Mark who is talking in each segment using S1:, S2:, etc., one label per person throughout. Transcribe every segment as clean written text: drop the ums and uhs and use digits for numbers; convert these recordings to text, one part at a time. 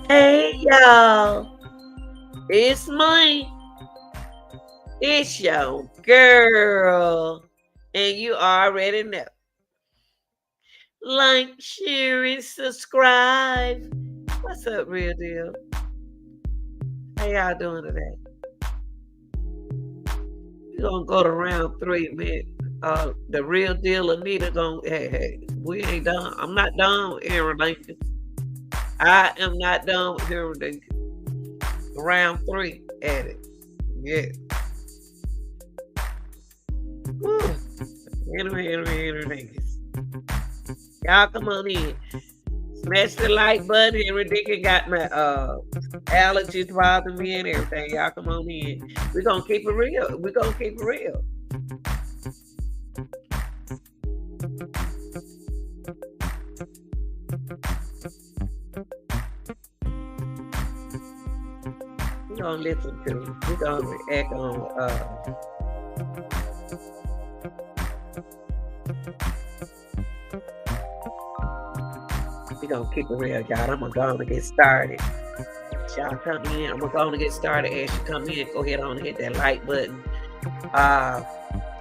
S1: Hey y'all, it's me. It's your girl. And you already know. Like, share, and subscribe. What's up, Real Deal? How y'all doing today? We're gonna go to round 3, man. The Real Deal Anita gonna hey, we ain't done. I'm not done with Aaron Lincoln. I am not done with Aaron Lincoln. Round 3 at it. Yeah. Woo. Henry Dinkins. Y'all come on in. Smash the like button. Henry Dinkins got my allergies bothering me and everything. Y'all come on in. We're gonna keep it real. We're gonna keep it real. We're gonna listen to. We're gonna react on we're gonna keep it real, y'all. I'm gonna get started. Y'all come in. I'm gonna get started. As you come in, go ahead on and hit that like button.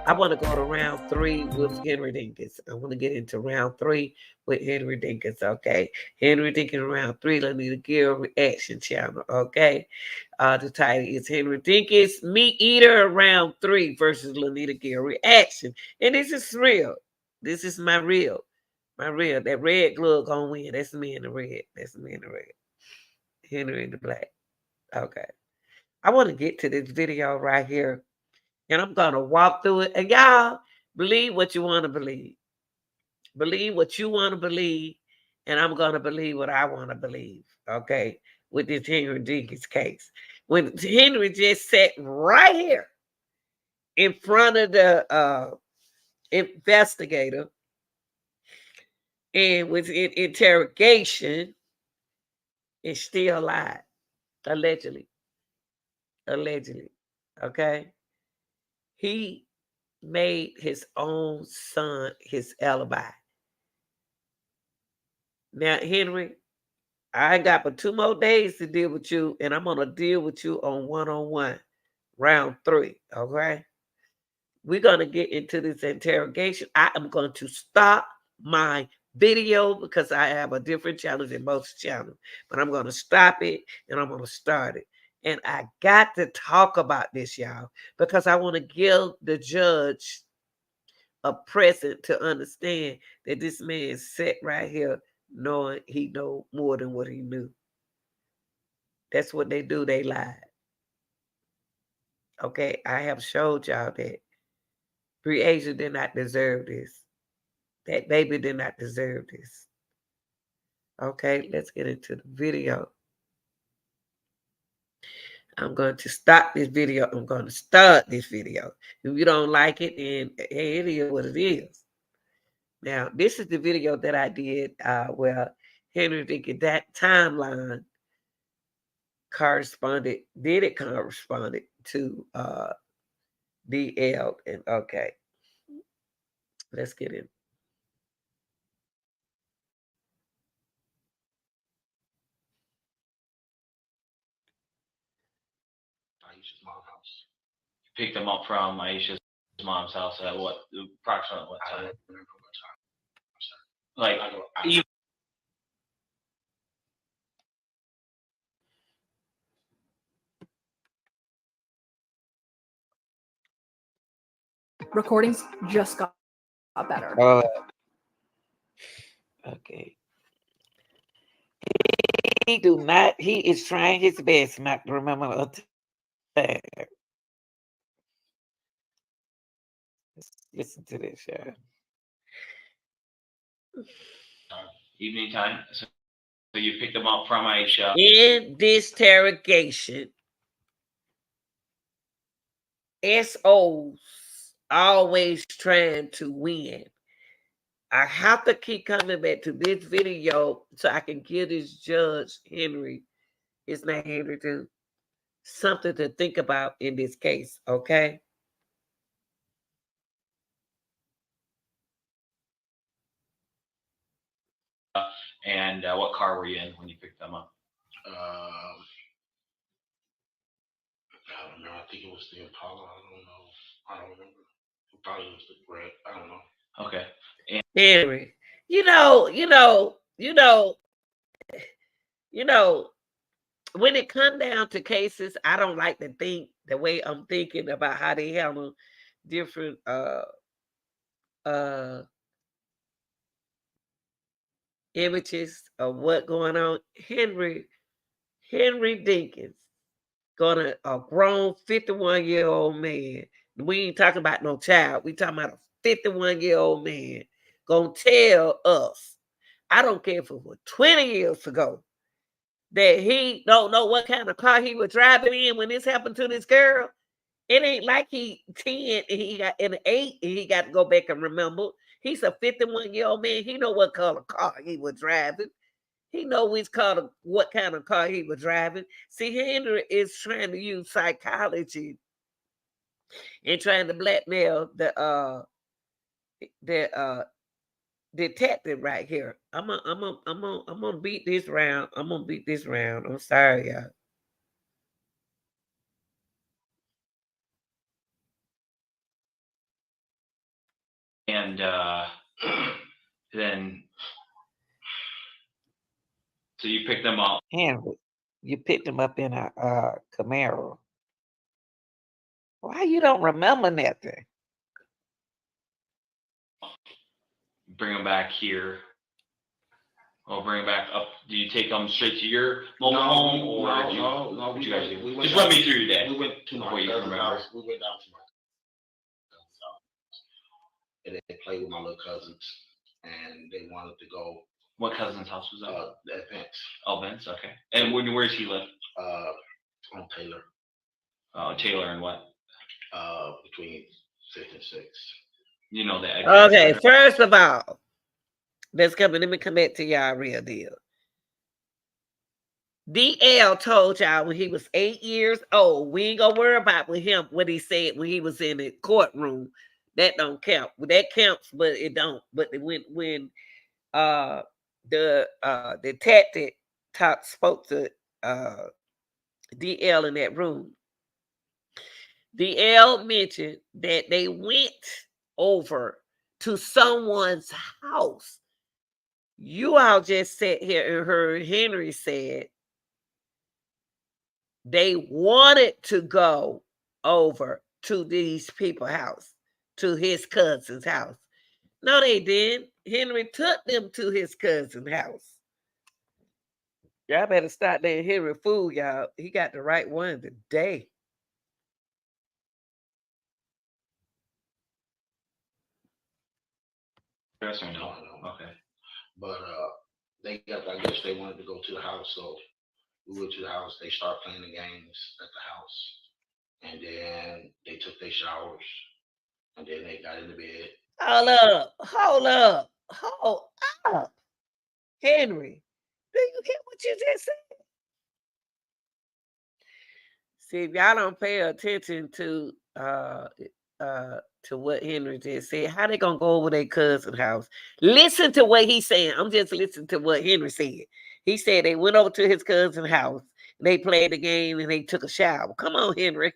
S1: I want to go to round 3 with Henry Dinkins. I want to get into round 3 with Henry Dinkins, okay? Henry Dinkins round 3, Lanita Gill reaction channel, okay? The title is Henry Dinkins Meat Eater round 3 versus Lanita Gill reaction. And this is real. This is my real. My real. That red glove gonna win. That's me in the red. That's me in the red. Henry in the black. Okay. I want to get to this video right here. And I'm going to walk through it. And y'all, believe what you want to believe. Believe what you want to believe. And I'm going to believe what I want to believe. Okay? With this Henry Dinkins case. When Henry just sat right here in front of the investigator and was in interrogation and still lied. Allegedly. Allegedly. Okay? He made his own son his alibi. Now, Henry, I got but 2 more days to deal with you, and I'm going to deal with you on one-on-one, round 3, okay? We're going to get into this interrogation. I am going to stop my video because I have a different channel than most channels, but I'm going to stop it, and I'm going to start it. And I got to talk about this, y'all, because I want to give the judge a present to understand that this man sat right here knowing he know more than what he knew. That's what they do. They lied. Okay, I have showed y'all that Breasia did not deserve this. That baby did not deserve this. Okay, let's get into the video. I'm going to stop this video. I'm going to start this video. If you don't like it, then hey, it is what it is. Now, this is the video that I did where Henry Dinkins, that timeline corresponded to DL. And okay, let's get in.
S2: Aisha's mom's house. You picked them up from Aisha's mom's house at what? Approximately what time? I don't remember what time. Like,
S3: recordings just got better.
S1: Okay. He do not. He is trying his best not to remember a time. Let's listen to this, y'all.
S2: Evening time. So you picked them up from Aisha.
S1: In this interrogation, SOs always trying to win. I have to keep coming back to this video so I can give this judge Henry, it's not Henry too, something to think about in this case, okay?
S2: And what car were you in when you picked them up?
S3: I don't know. I think it was the Impala. I don't know. I don't remember. It probably was the Red. I don't know.
S2: Okay.
S1: And Henry, you know, when it come down to cases, I don't like to think the way I'm thinking about how they handle different uh images of what going on. Henry Dinkins, gonna a grown 51-year-old man. We ain't talking about no child. We talking about a 51-year-old man gonna tell us, I don't care if it was 20 years ago, that he don't know what kind of car he was driving in when this happened to this girl. It ain't like he 10 and he got in 8 and he got to go back and remember. He's a 51-year-old man. He know what color car he was driving. He know what kind of car he was driving. See, Henry is trying to use psychology and trying to blackmail the detective right here. I'm gonna beat this round. I'm gonna beat this round. I'm sorry, y'all.
S2: And then, so you picked them up.
S1: Henry, you picked him up in a Camaro. Why you don't remember nothing?
S2: Bring them back here. Or bring them back up. Do you take them straight to your mobile home, or
S3: no?
S2: What you guys do? Just run me through your day.
S3: We went to my cousin's house. We went down to my cousin's house, and they played with my little cousins, and they wanted to go.
S2: What cousin's house was that?
S3: At Vince.
S2: Oh, Vince. Okay. And where's he live?
S3: On Taylor.
S2: Oh, Taylor and what?
S3: Between 5th and 6th.
S2: You know that.
S1: Okay, first of all, let me come back to y'all real deal. DL told y'all when he was 8 years old, we ain't gonna worry about with him what he said when he was in the courtroom. That don't count. That counts, but it don't. But when the detective spoke to DL in that room, DL mentioned that they went over to someone's house. You all just sat here and heard Henry said they wanted to go over to these people's house, to his cousin's house. No, they didn't. Henry took them to his cousin's house. Y'all better stop letting Henry fool y'all. He got the right one today.
S2: Yes or no? Okay.
S3: But I guess they wanted to go to the house, so we went to the house. They started playing the games at the house, and then they took their showers, and then they got into bed.
S1: Hold up. Henry, do you get what you just said? See, if y'all don't pay attention to what Henry just said, how they gonna go over their cousin's house? Listen to what he's saying. I'm just listening to what Henry said. He said they went over to his cousin's house, they played the game, and they took a shower. Come on, Henry.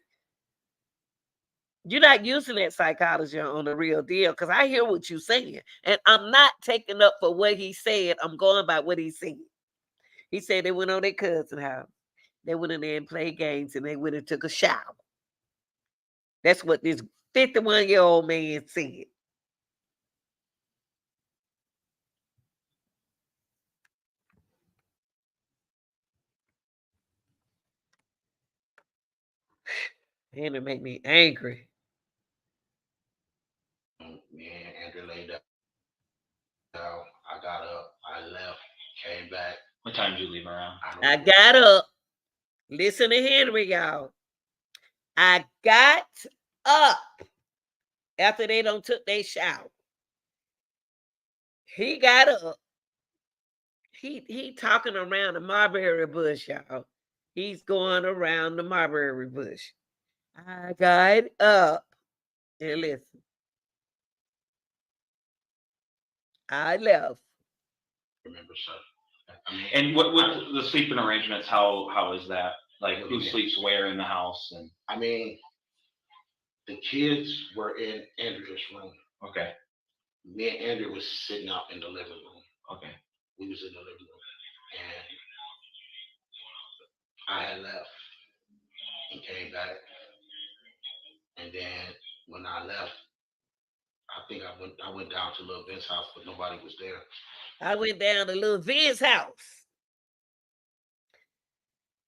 S1: You're not using that psychology on the real deal, because I hear what you're saying. And I'm not taking up for what he said. I'm going by what he said. He said they went on their cousin's house. They went in there and played games, and they went and took a shower. That's what this 51-year-old man said. Henry make me angry.
S3: Me and Andrew laid down. I got up. I left. Came back.
S2: What time did you leave around?
S1: I got up. Listen to Henry, y'all. I got up after they done took their shower. He got up. He talking around the mulberry bush, y'all. He's going around the mulberry bush. I got up and listen. I left.
S3: Remember, sir.
S2: And what the sleeping arrangements? How is that? Like who sleeps where in the house? And
S3: I mean, the kids were in Andrew's room.
S2: Okay.
S3: Me and Andrew was sitting out in the living room.
S2: Okay.
S3: We was in the living room, and I had left and came back. And then when I left, I think I went down to Little Vince's house, but nobody was there.
S1: I went down to Little Vince's house.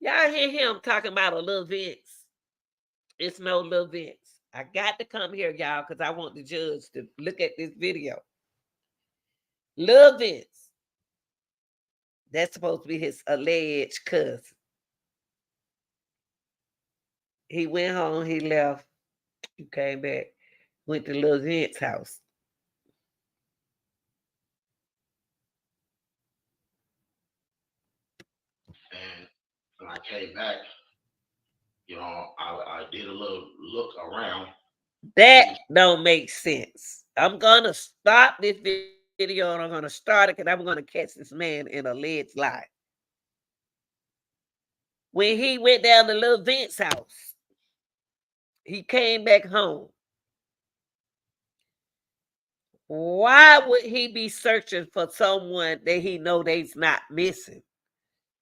S1: Y'all hear him talking about a Little Vince. It's no Little Vince. I got to come here, y'all, because I want the judge to look at this video. Little Vince. That's supposed to be his alleged cousin. He went home, he left, he came back, went to Little Vince's house.
S3: And when I came back, I did a little look around.
S1: That don't make sense. I'm gonna stop this video and I'm gonna start it because I'm gonna catch this man in a alleged lie. When he went down to Little Vince's house, he came back home. Why would he be searching for someone that he know they's not missing?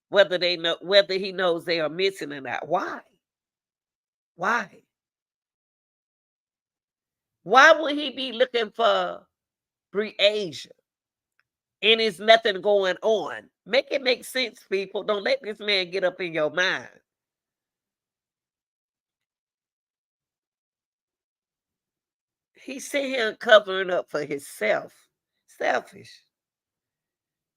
S1: Whether he knows they are missing or not. Why? Why? Why would he be looking for Breasia? And there's nothing going on. Make it make sense, people. Don't let this man get up in your mind. He's sitting here covering up for himself. Selfish.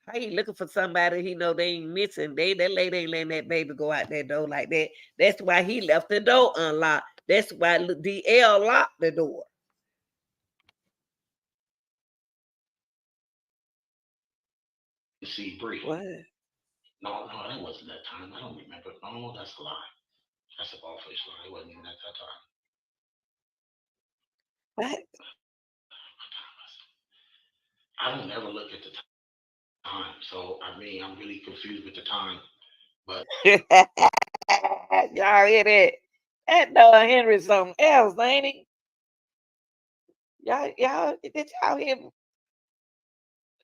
S1: How he looking for somebody he know they ain't missing? That lady ain't letting that baby go out that door like that. That's why he left the door unlocked. That's why DL locked the door.
S3: See, Bree.
S1: What?
S3: No, that wasn't that time. I don't remember. No, that's a lie. That's a bald-faced lie. It wasn't even at that time.
S1: What?
S3: I don't ever look at the time. So, I mean, I'm really confused with the time. But
S1: y'all hear that? That dog Henry something else, ain't he? Y'all, did y'all hear?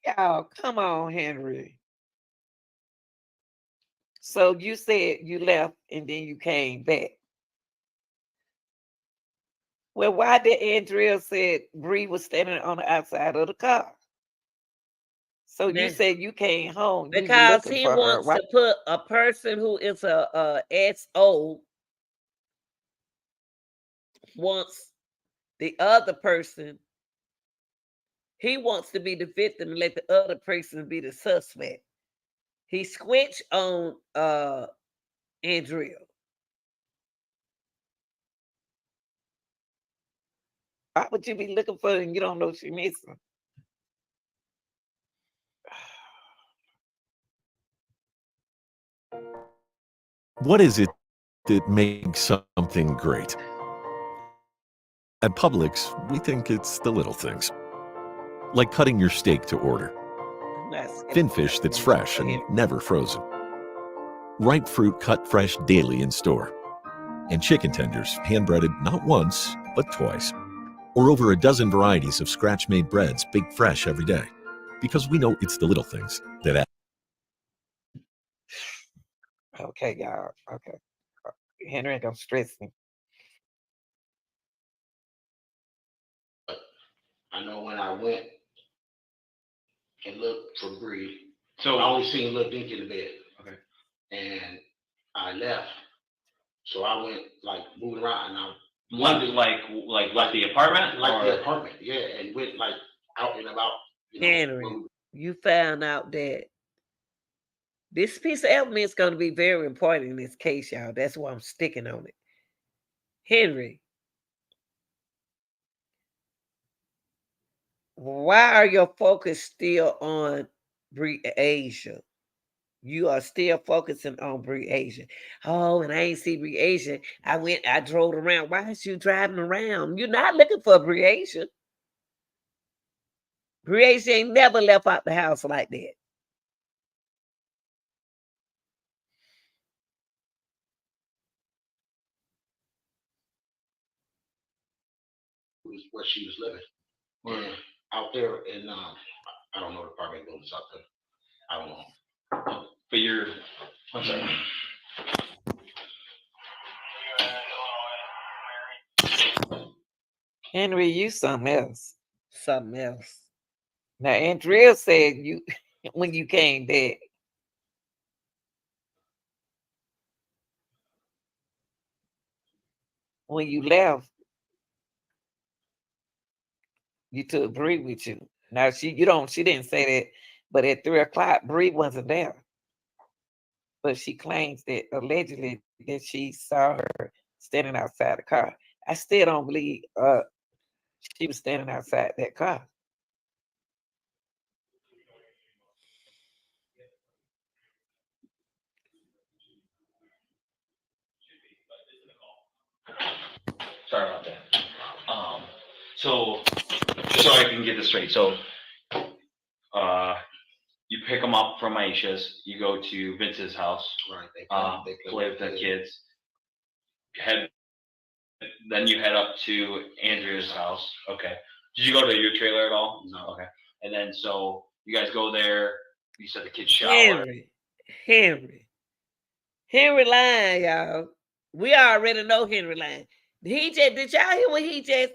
S1: Y'all, come on, Henry. So you said you left and then you came back. Well, why did Andrea said Bree was standing on the outside of the car? So you said you came home
S2: because he wants to put a person who is a SO wants the other person. He wants to be the victim and let the other person be the suspect. He switched on Andrea.
S1: Why would you be looking for her and you don't know she missing?
S4: What is it that makes something great? At Publix, we think it's the little things. Like cutting your steak to order. Finfish that's fresh and never frozen. Ripe fruit cut fresh daily in store. And chicken tenders hand-breaded not once, but twice. Or over a dozen varieties of scratch-made breads baked fresh every day. Because we know it's the little things that add.
S1: Okay, y'all. Okay. Henry ain't gonna stress me.
S3: I know when I went and looked for Bree, so I only seen Little Dink in the bed.
S2: Okay.
S3: And I left So I went like moving around, and I
S5: left the apartment,
S3: the apartment, yeah, and went like out and about.
S2: Henry, you found out that this piece of evidence is going to be very important in this case, y'all. That's why I'm sticking on it. Henry, why are your focus still on Breasia? You are still focusing on Breasia. Oh, and I ain't see Breasia. I drove around. Why is you driving around? You're not looking for Breasia. Breasia ain't never left out the house like that.
S3: Where she was living, and out there in I don't know the apartment buildings out there. I don't know.
S5: But I'm sorry.
S2: Henry, you something else. Something else. Now, Andrea said you when you came back. When you left, you took Bree with you. Now she didn't say that, but at 3:00, Bree wasn't there. But she claims that allegedly that she saw her standing outside the car. I still don't believe she was standing outside that car.
S5: Sorry about that. So just so I can get this straight, so you pick them up from Aisha's, you go to Vince's house,
S3: Right.
S5: they play with the kids. Then you head up to Andrea's house. Okay. Did you go to your trailer at all?
S3: No.
S5: Okay. And then so you guys go there. You said the kids shower.
S2: Henry lying, y'all. We already know Henry lying. Did y'all hear what he just?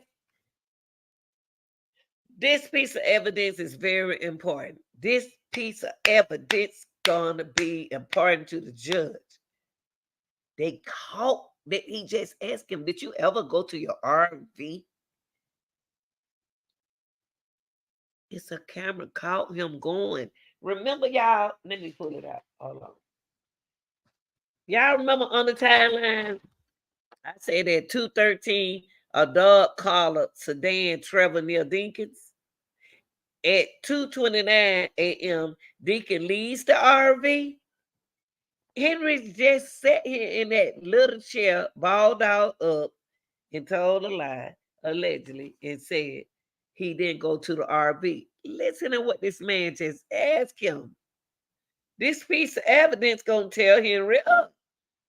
S2: This piece of evidence is very important. This piece of evidence gonna be important to the judge. They caught that he just asked him, did you ever go to your RV? It's a camera caught him going. Remember, y'all, let me pull it out. Hold on. Y'all remember on the timeline, I said at 2:13, a dog collar sedan Trevor near Dinkins. At 2:29 a.m., Deacon leaves the RV. Henry just sat here in that little chair, balled out up, and told a lie, allegedly, and said he didn't go to the RV. Listen to what this man just asked him. This piece of evidence gonna tell Henry up.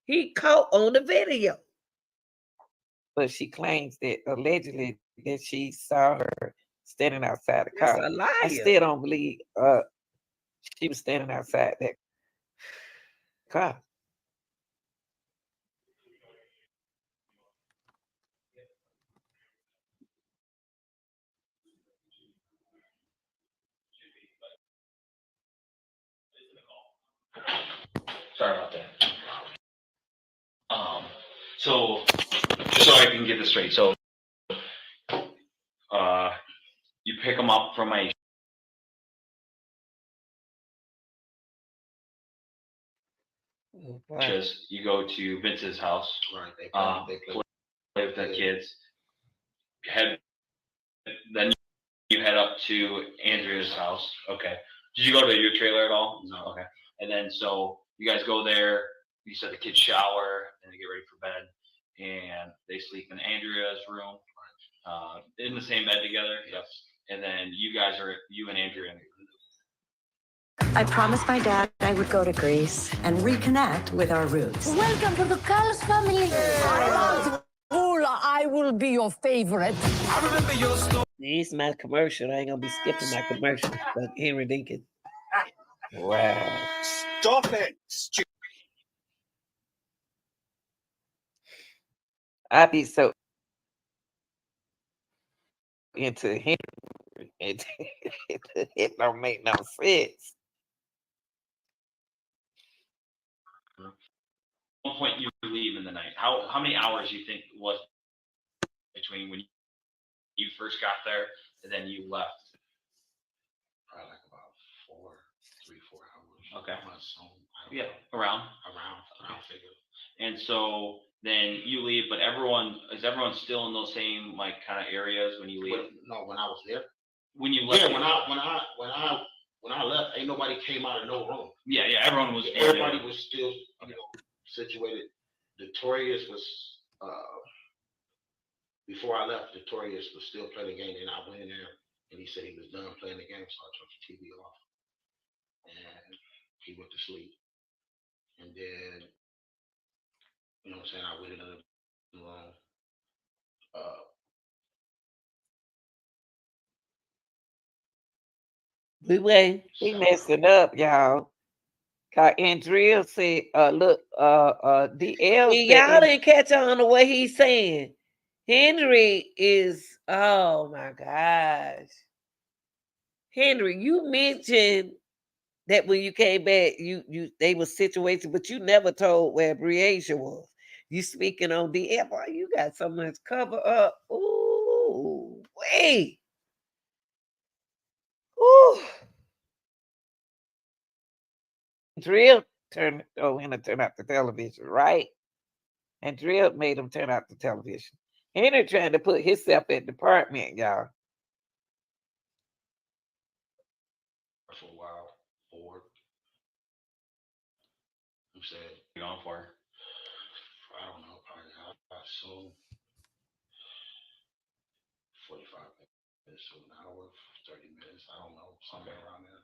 S2: He caught on the video. But she claims that allegedly that she saw her standing outside the car. A liar. I still don't believe she was standing outside that car.
S5: Sorry about that. So just so I can get this straight, so you pick them up from Aisha. You go to Vince's house.
S3: Right. They
S5: play with the kids. Then you head up to Andrea's house. Okay. Did you go to your trailer at all?
S3: No.
S5: Okay. And then so you guys go there. You said the kids shower and they get ready for bed, and they sleep in Andrea's room, in the same bed together.
S3: Yes.
S5: And then you and Andrea.
S6: I promised my dad I would go to Greece and reconnect with our roots.
S7: Welcome to the Carlos family. I will be your favorite.
S2: I remember your story. This is my commercial. I ain't gonna be skipping my commercial. But Henry Dinkins. Wow.
S8: Stop it.
S2: I be so into Henry. It don't make no sense.
S5: point you leave in the night? How many hours you think was between when you first got there and then you left?
S3: Probably like about 3-4 hours.
S5: Okay.
S3: Yeah,
S5: Around.
S3: figure.
S5: And so then you leave, but is everyone still in those same like kind of areas when you leave?
S3: No, when I was there.
S5: When you left?
S3: Yeah, when I left, ain't nobody came out of no room.
S5: Yeah, everyone was.
S3: Everybody was still, situated. Notorious was before I left. Notorious was still playing the game, and I went in there, and he said he was done playing the game, so I turned the TV off, and he went to sleep. And then, you know what I'm saying, I went in the room.
S2: We messed it up, y'all. Cause Andrea said, look, DL
S1: See,
S2: said,
S1: y'all didn't catch on to what he's saying. Henry is, oh my gosh. Henry, you mentioned that when you came back, they were situated, but you never told where Breasia was. You speaking on DL, boy, you got so much cover up. Ooh, wait. Ooh. Drill turned him to turn out the television, right? And Drill made him turn out the television. Henry trying to put himself in the department, y'all.
S3: For a while, bored. I'm saying,
S5: You're going for?
S3: I don't know, probably soon 45 minutes to an hour, 30 minutes. I don't know, somewhere around there.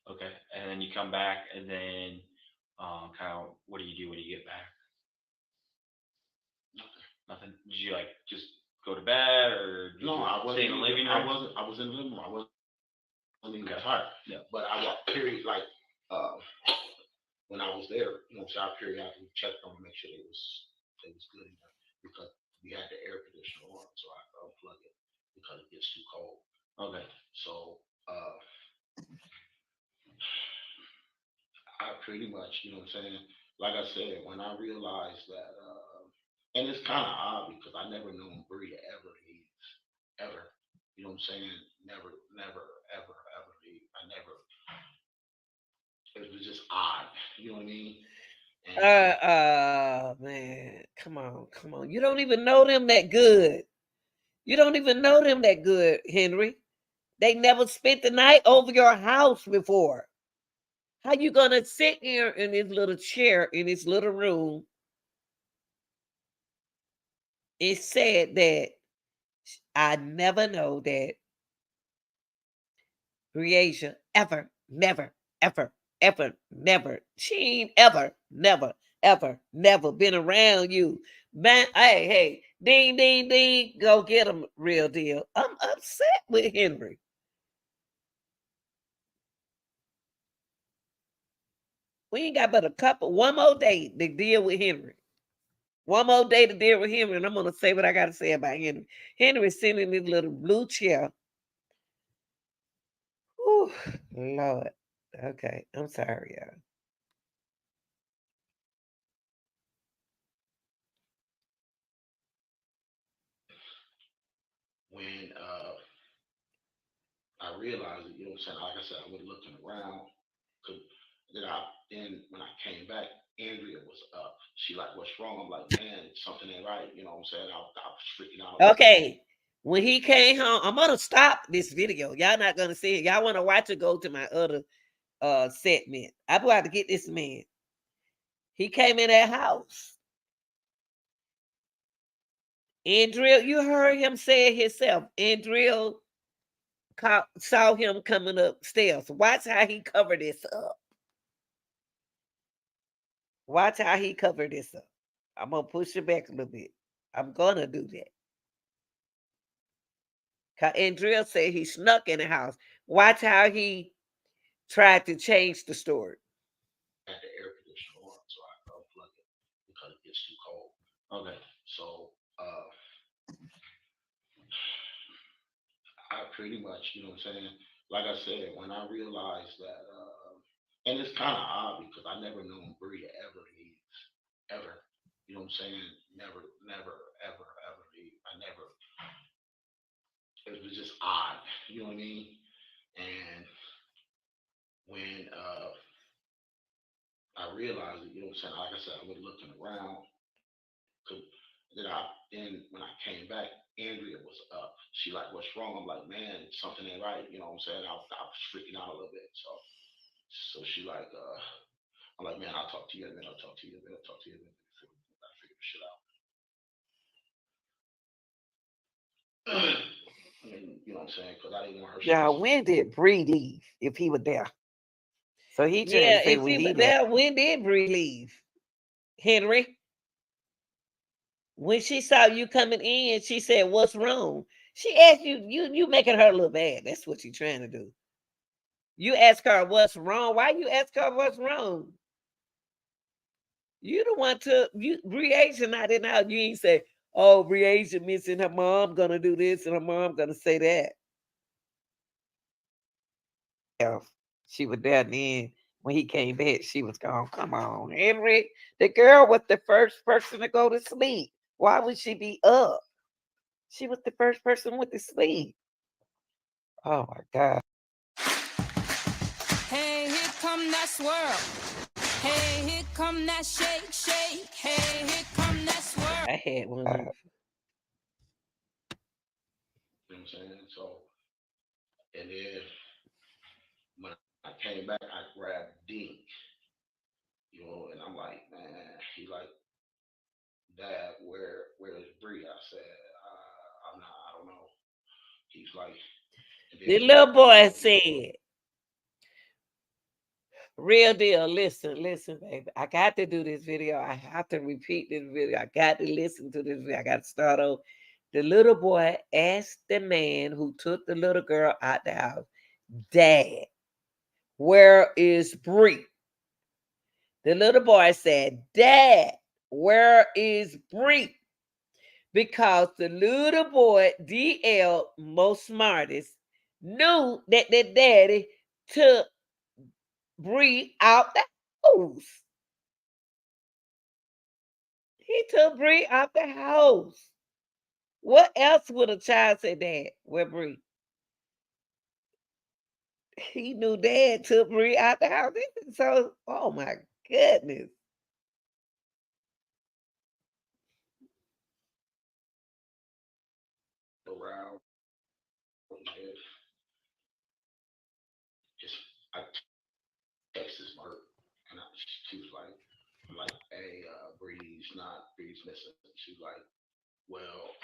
S5: Okay, and then you come back, and then kind of what do you do when you get back? Nothing. Did you like just go to bed, or
S3: no? I wasn't
S5: stay in the living room.
S3: I was in the living room. I wasn't even tired. Yeah. But I got period like when I was there. You know, so I periodically checked on to make sure they was good enough because we had the air conditioner on, so I unplug it because it gets too cold.
S5: Okay.
S3: So I pretty much, you know what I'm saying? Like I said, when I realized that, and it's kind of odd because I never known Brie ever leave, ever. You know what I'm saying? Never, ever leave. I never. It was just odd. You know what I mean?
S1: Man, come on. You don't even know them that good. You don't even know them that good, Henry. They never spent the night over your house before. How you gonna sit here in this little chair in this little room? It said that I never know that Breasia ever, never, never. She ain't never been around you. Man, hey, ding, go get him, real deal. I'm upset with Henry. We ain't got but one more day to deal with Henry. One more day to deal with Henry, and I'm gonna say what I gotta say about Henry. Henry's sitting in his little blue chair. Whew, Lord. Okay, I'm sorry, y'all.
S3: When I realized it, you know what I'm saying? Like I said, I was looking around. Then when I came back, Andrea was up. She like, what's wrong? I'm like, man, something ain't right. You know what I'm saying? I was freaking out.
S1: Okay. When he came home, I'm gonna stop this video. Y'all not gonna see it. Y'all want to watch it? Go to my other segment. I'm about to get this man. He came in that house. Andrea, you heard him say it himself. Andrea saw him coming upstairs. Watch how he covered this up. Watch how he covered this up. I'm gonna push it back a little bit. I'm gonna do that. Andrea said he snuck in the house. Watch how he tried to change the story.
S3: Had the air conditioner on, so I unplug it because it gets too cold.
S5: Okay.
S3: So I pretty much, you know what I'm saying? Like I said, when I realized that, and it's kind of odd because I never known Brie ever leave, ever. You know what I'm saying? Never, never, ever, ever. I never. It was just odd. You know what I mean? And when I realized it, you know what I'm saying? Like I said, I was looking around. 'Cause then when I came back, Andrea was up. She like, what's wrong? I'm like, man, something ain't right. You know what I'm saying? I was freaking out a little bit. So she like, I'm like, man, I'll talk to you and then I'll talk to you and then I'll talk to you and then I figure the shit out. I mean, you know what I'm saying? Because I didn't want her
S2: Yeah,
S3: stressing.
S2: when did Bree leave? If he was there, so he trying
S1: Yeah,
S2: to say
S1: if
S2: when
S1: he
S2: he
S1: was
S2: left.
S1: there, when did Bree leave? Henry? When she saw you coming in, she said, "What's wrong?" She asked you, you making her look bad. That's what you're trying to do. You ask her what's wrong. Why you ask her what's wrong? You the one to you Breasia not in the house. You ain't say, "Oh, Breasia missing her mom gonna do this and her mom gonna say that."
S2: Yeah, she was there then. When he came back, she was gone. Come on, Henry. The girl was the first person to go to sleep. Why would she be up? She was the first person went to sleep. Oh my God.
S8: Hey, here come that swirl. Hey, here come that shake, shake. Hey, here come that swirl.
S1: I had one of them.
S3: You know what I'm saying? So, and then when I came back, I grabbed Dink, you know, and I'm like, man, he like, Dad, where's Bree? I said, I don't know. He's like, and
S1: The
S3: then,
S1: little
S3: you
S1: boy
S3: know,
S1: said, "Real deal. Listen, baby. I got to do this video. I have to repeat this video. I got to listen to this video. I got to start over." The little boy asked the man who took the little girl out the house, "Dad, where is Bree?" The little boy said, "Dad, where is Bree?" Because the little boy, DL, most smartest, knew that the daddy took Bree out the house. He took Bree out the house. What else would a child say, "Dad, where Bree?" He knew Dad took Bree out the house. So, oh my goodness.
S3: around, just, I texted her, and she was like, I'm like, hey, Bree's missing. She's like, well,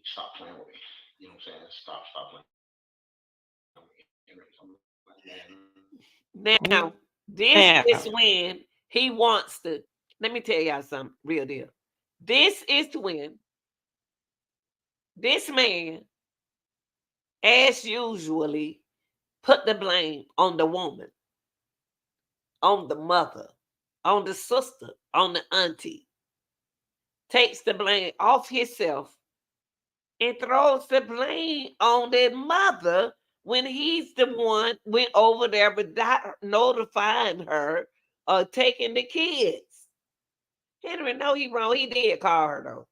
S3: stop playing with me. You know what I'm saying? Stop playing with me. I'm like, man.
S1: Now, this is when he wants to. Let me tell y'all something, real deal. This is when this man, as usually, put the blame on the woman, on the mother, on the sister, on the auntie. Takes the blame off himself and throws the blame on the mother when he's the one went over there without notifying her or taking the kids. Henry, no, he wrong. He did call her though.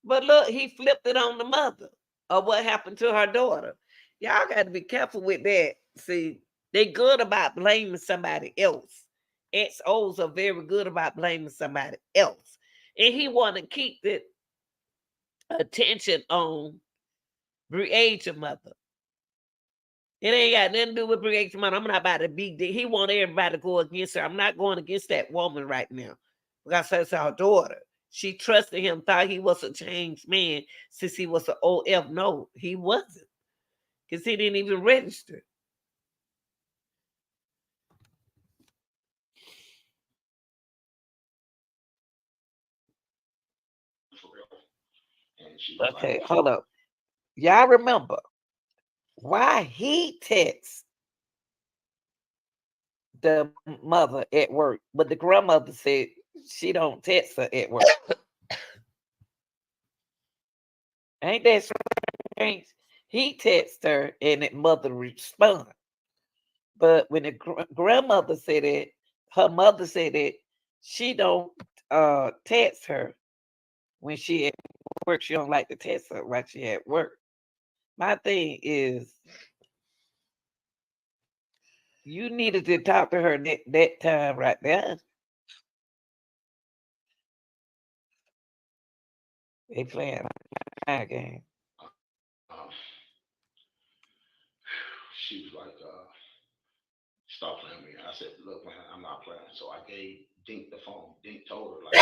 S1: But look, he flipped it on the mother of what happened to her daughter. Y'all got to be careful with that. See, they good about blaming somebody else. XOs are very good about blaming somebody else. And he want to keep the attention on Breasia mother. It ain't got nothing to do with Breasia mother. I'm not about to be. He want everybody to go against her. I'm not going against that woman right now because that's our daughter. She trusted him, thought he was a changed man since he was an OF. No, he wasn't because he didn't even register.
S3: For real. And she was
S2: Okay,
S3: like,
S2: hold up. Y'all remember why he texts the mother at work, but the grandmother said she don't text her at work. Ain't that strange? He texts her and the mother responds. But when the grandmother said it, her mother said it, she don't text her when she at work. She don't like to text her while she at work. My thing is, you needed to talk to her that time right there. They playing a game.
S3: Um, she was like, stop playing with me. I said, look, man, I'm not playing. So I gave Dink the phone. Dink told her, like,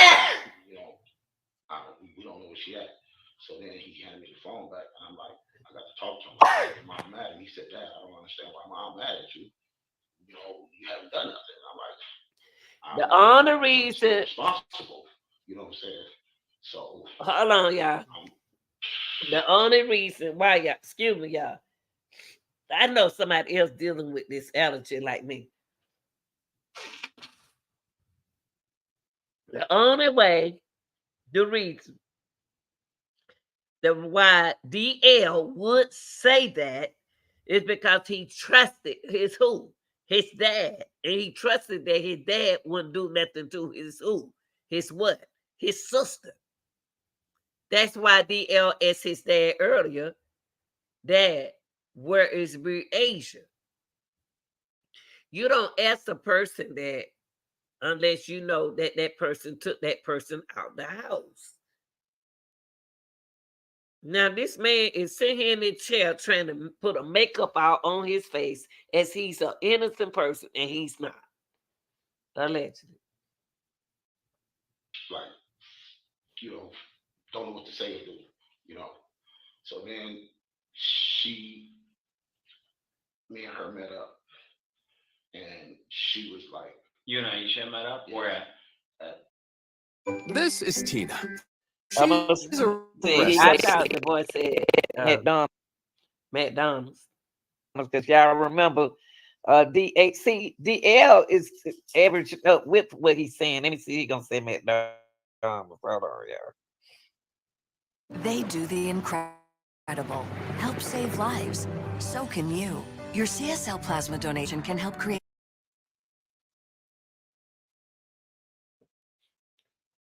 S3: you know, we don't know where she at. So then he handed me the phone back, and I'm like, I got to talk to him. Like, hey, mom mad at me. He said, Dad, I don't understand why mom mad at you. You know, you haven't done nothing. I'm like,
S2: The
S3: I'm not
S2: only
S3: still
S2: reason,
S3: responsible. You know what I'm saying? So
S2: hold on, y'all. The only reason why y'all, excuse me, y'all. I know somebody else dealing with this allergy like me. The only way, the reason that why DL would say that is because he trusted his who? His dad. And he trusted that his dad wouldn't do nothing to his who? His what? His sister. That's why DL asked his dad earlier, Dad, where is Breasia? You don't ask a person that unless you know that that person took that person out the house. Now, this man is sitting here in the chair trying to put a makeup out on his face as he's an innocent person, and he's not. Allegedly.
S3: like, you know, don't know what to say or do, you know. So then me and her met up, and she was like,
S5: You and Aisha met up? Where at?
S9: This is Tina.
S2: I thought the boy said McDonald's. Because y'all remember DL is average up with what he's saying. Let me see, he's gonna say McDonald's. Hold on, y'all.
S6: They do the incredible. Help save lives. So can you. Your CSL plasma donation can help create.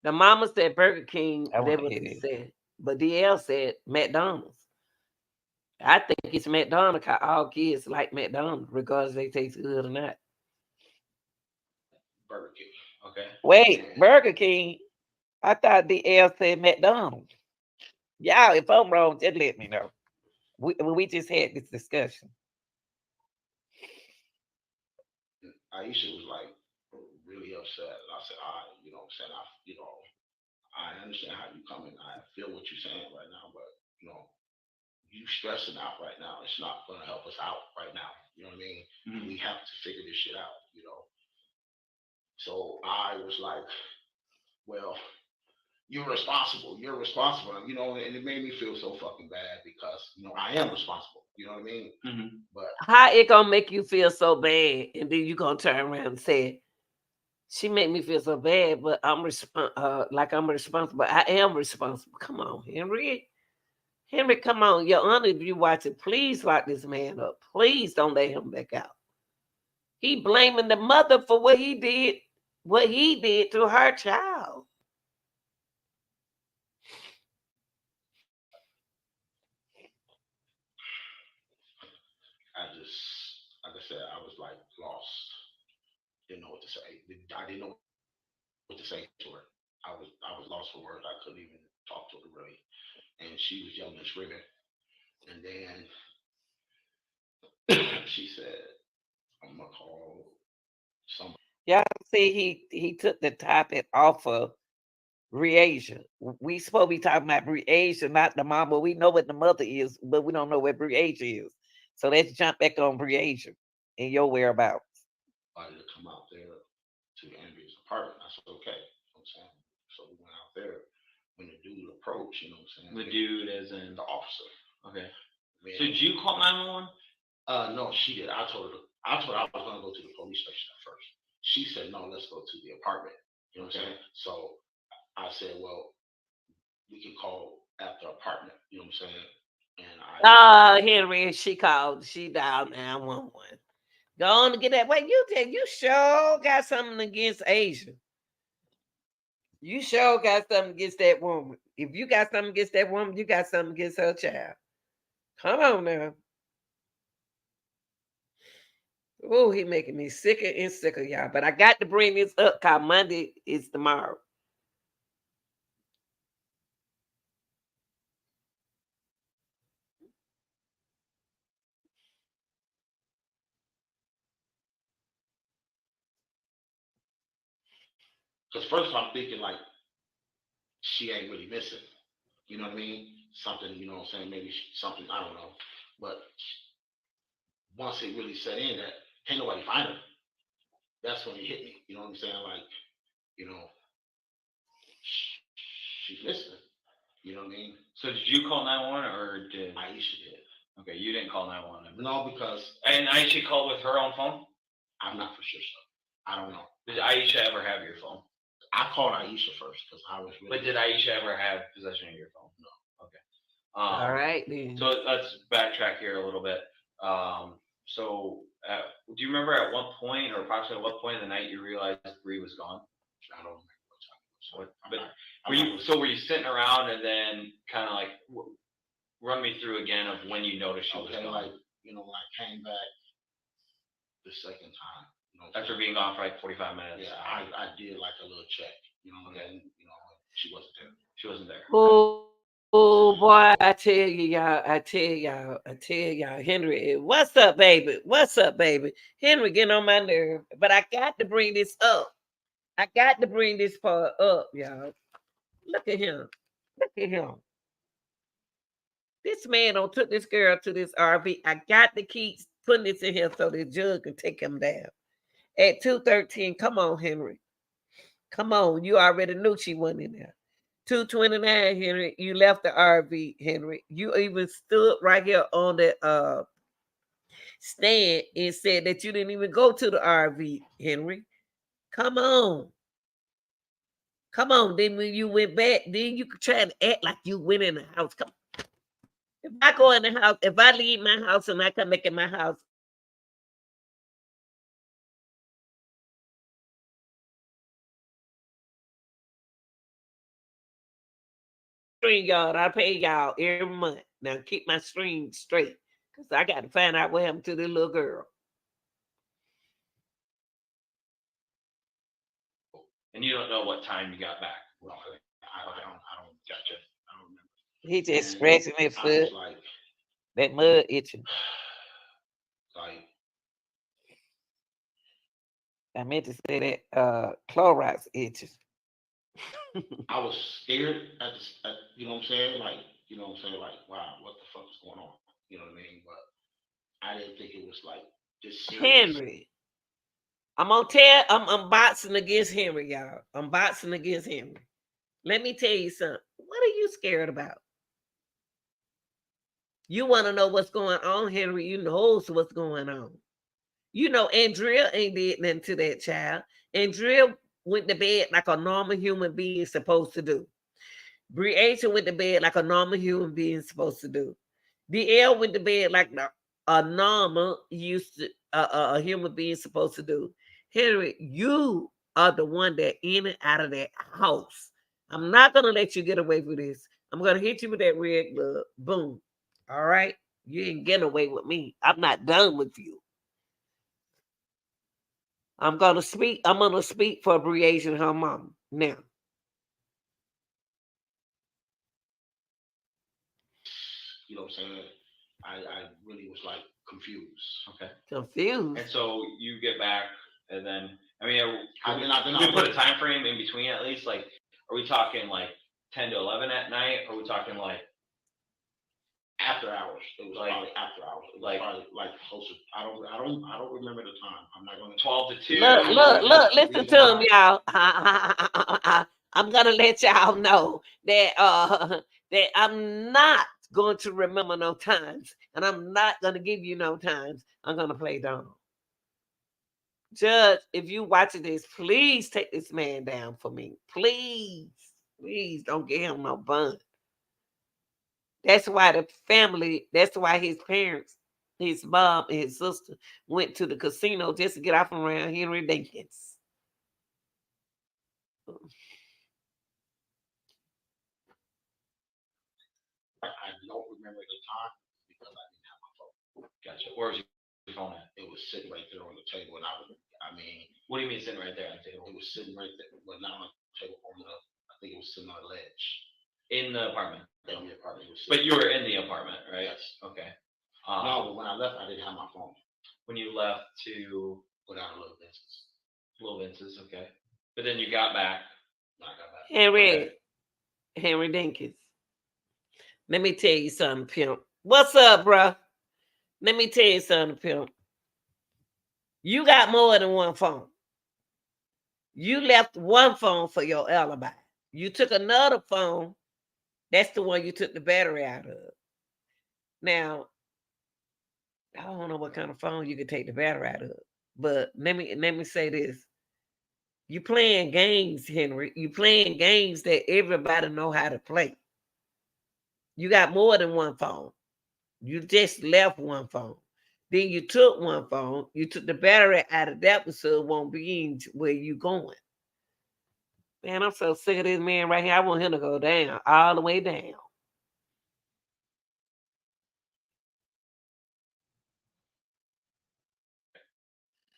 S2: The mama said Burger King, that was he said. But DL said McDonald's. I think it's McDonald's because all kids like McDonald's, regardless if they taste good or not.
S3: Burger King.
S5: Okay.
S2: Wait, Burger King? I thought DL said McDonald's. Y'all, if I'm wrong, just let me know. We just had this discussion.
S3: Aisha was like really upset. And I said, you know what I'm saying? I understand how you coming. I feel what you're saying right now, but you know, you stressing out right now. It's not gonna help us out right now. You know what I mean? Mm-hmm. We have to figure this shit out, you know. So I was like, well, you're responsible. You're responsible. You know, and it made me feel so fucking bad because, you know, I am responsible. You know what I mean? Mm-hmm. But
S2: how it gonna make you feel so bad, and then you gonna turn around and say, she made me feel so bad, but I'm like I'm responsible. I am responsible. Come on, Henry. Henry, come on. Your Honor, if you watch it, please lock this man up. Please don't let him back out. He blaming the mother for what he did to her child.
S3: I just, like I said, I was like lost. Didn't know what to say. I didn't know what to say to her. I was lost for words. I couldn't even talk to her really. And she was yelling and screaming. And then she said, I'm gonna call somebody.
S2: Y'all see he took the topic off of Breasia. We supposed to be talking about Breasia, not the mama. We know what the mother is, but we don't know what Breasia is. So let's jump back on Breasia and your whereabouts.
S3: To come out there to Andrea's apartment. I said, okay. You know what I'm saying? So we went out there. When the dude approached, you know what I'm saying?
S5: The dude as in
S3: the officer.
S5: Okay. Man, so did you call 911?
S3: No, she did. I told her I was gonna go to the police station at first. She said, no, let's go to the apartment. You know what I'm saying? So I said, well, we can call at the apartment. You know what I'm saying? And
S2: Henry, she dialed 911. Go on to get that. Wait, you sure got something against Asia. You sure got something against that woman. If you got something against that woman, you got something against her child. Come on now. Oh, he making me sicker and sicker, y'all. But I got to bring this up because Monday is tomorrow.
S3: Because first I'm thinking like she ain't really missing. You know what I mean? Something, you know what I'm saying? Maybe something, I don't know. But once it really set in that can't nobody find her, that's when it hit me. You know what I'm saying? Like, you know, she's missing. You know what I mean?
S5: So did you call 911 or did
S3: Aisha did.
S5: Okay, you didn't call 911.
S3: No, because
S5: And Aisha called with her own phone?
S3: I'm not for sure. So I don't know.
S5: Did Aisha ever have your phone?
S3: I called Aisha first because I was really.
S5: But did Aisha ever have possession of your phone?
S3: No.
S5: Okay.
S2: All right, then.
S5: So let's backtrack here a little bit. Do you remember at what point, or approximately what point of the night, you realized Bree was gone?
S3: I don't remember what time it was.
S5: Were you sitting around and then kind of like run me through again of when you noticed she was gone?
S3: Like, you know, when I came back the second time, you know,
S5: after being gone for like 45 minutes.
S3: Yeah, I did like a little check, you know, okay. And you know, she wasn't there.
S5: She wasn't there.
S2: Oh boy, I tell y'all, Henry, what's up, baby? What's up, baby? Henry getting on my nerve, but I got to bring this up. I got to bring this part up, y'all. Look at him. Look at him. This man don't took this girl to this RV. I got to keep putting this in here so the judge can take him down. At 2:13, come on, Henry. Come on. You already knew she wasn't in there. 2:29, Henry. You left the RV, Henry. You even stood right here on the stand and said that you didn't even go to the RV, Henry. Come on. Come on. Then when you went back, then you could try to act like you went in the house. Come on. If I go in the house, if I leave my house and I come back in my house, StreamYard, I pay y'all every month. Now keep my stream straight. Because I got to find out what happened to the little girl.
S5: And you don't know what time you got back.
S3: Well, I don't gotcha. I don't remember.
S2: He just scratching his foot.
S3: Like,
S2: that mud itching.
S3: Like,
S2: I meant to say that Clorox itching.
S3: I was scared at you know what I'm saying? Like, you know what I'm saying? Like, wow, what the fuck is going on? You know what I mean? But I didn't think it was like this serious.
S2: Henry. I'm gonna tell I'm boxing against Henry, y'all. I'm boxing against Henry. Let me tell you something. What are you scared about? You want to know what's going on, Henry. You know what's going on. You know, Andrea ain't did nothing to that child. Andrea went to bed like a normal human being is supposed to do. Breasia went to bed like a normal human being is supposed to do. DL went to bed like a normal a human being is supposed to do. Henry, you are the one that in and out of that house. I'm not gonna let you get away with this. I'm gonna hit you with that red glove. Boom. All right. You ain't getting away with me. I'm not done with you. I'm gonna speak for Breasia and her mom now.
S3: You know what I'm saying? I really was like confused.
S5: Okay.
S2: Confused.
S5: And so you get back, and then I mean,
S3: we
S5: put a time frame in between at least. Like, are we talking like 10 to 11 at night? Or are we talking like
S3: after hours? It was like, probably after hours. It was
S5: like
S3: probably like closer. I don't remember the time. I'm not gonna
S5: 12 to 2.
S2: Look, listen to him, y'all. I'm gonna let y'all know that that I'm not going to remember no times, and I'm not gonna give you no times. I'm gonna play Donald. Judge, if you watching this, please take this man down for me. Please don't give him no bun. That's why the family, that's why his parents, his mom and his sister went to the casino just to get off around Henry Dinkins.
S3: remember the time because I didn't have my phone.
S5: Gotcha. Where was your phone at?
S3: It was sitting right there on the table, and I mean,
S5: What do you mean sitting right there on the table?
S3: it was sitting right there, but not on the table, I think it was sitting on a ledge.
S5: In the apartment.
S3: In the apartment.
S5: But you were in the apartment, right?
S3: Yes.
S5: Okay.
S3: No, but when I left, I didn't have my phone.
S5: When you left to
S3: Go down to Little Vince's.
S5: Little Vince's, okay. But then you got back.
S3: When I got back.
S2: Henry Dinkins. Let me tell you something, pimp. What's up, bro? Let me tell you something, pimp. You got more than one phone. You left one phone for your alibi. You took another phone. That's the one you took the battery out of. Now, I don't know what kind of phone you could take the battery out of. But let me say this. You playing games, Henry. You playing games that everybody know how to play. You got more than one phone. You just left one phone. Then you took one phone. You took the battery out of that one so it won't be in where you going. Man, I'm so sick of this man right here. I want him to go down, all the way down.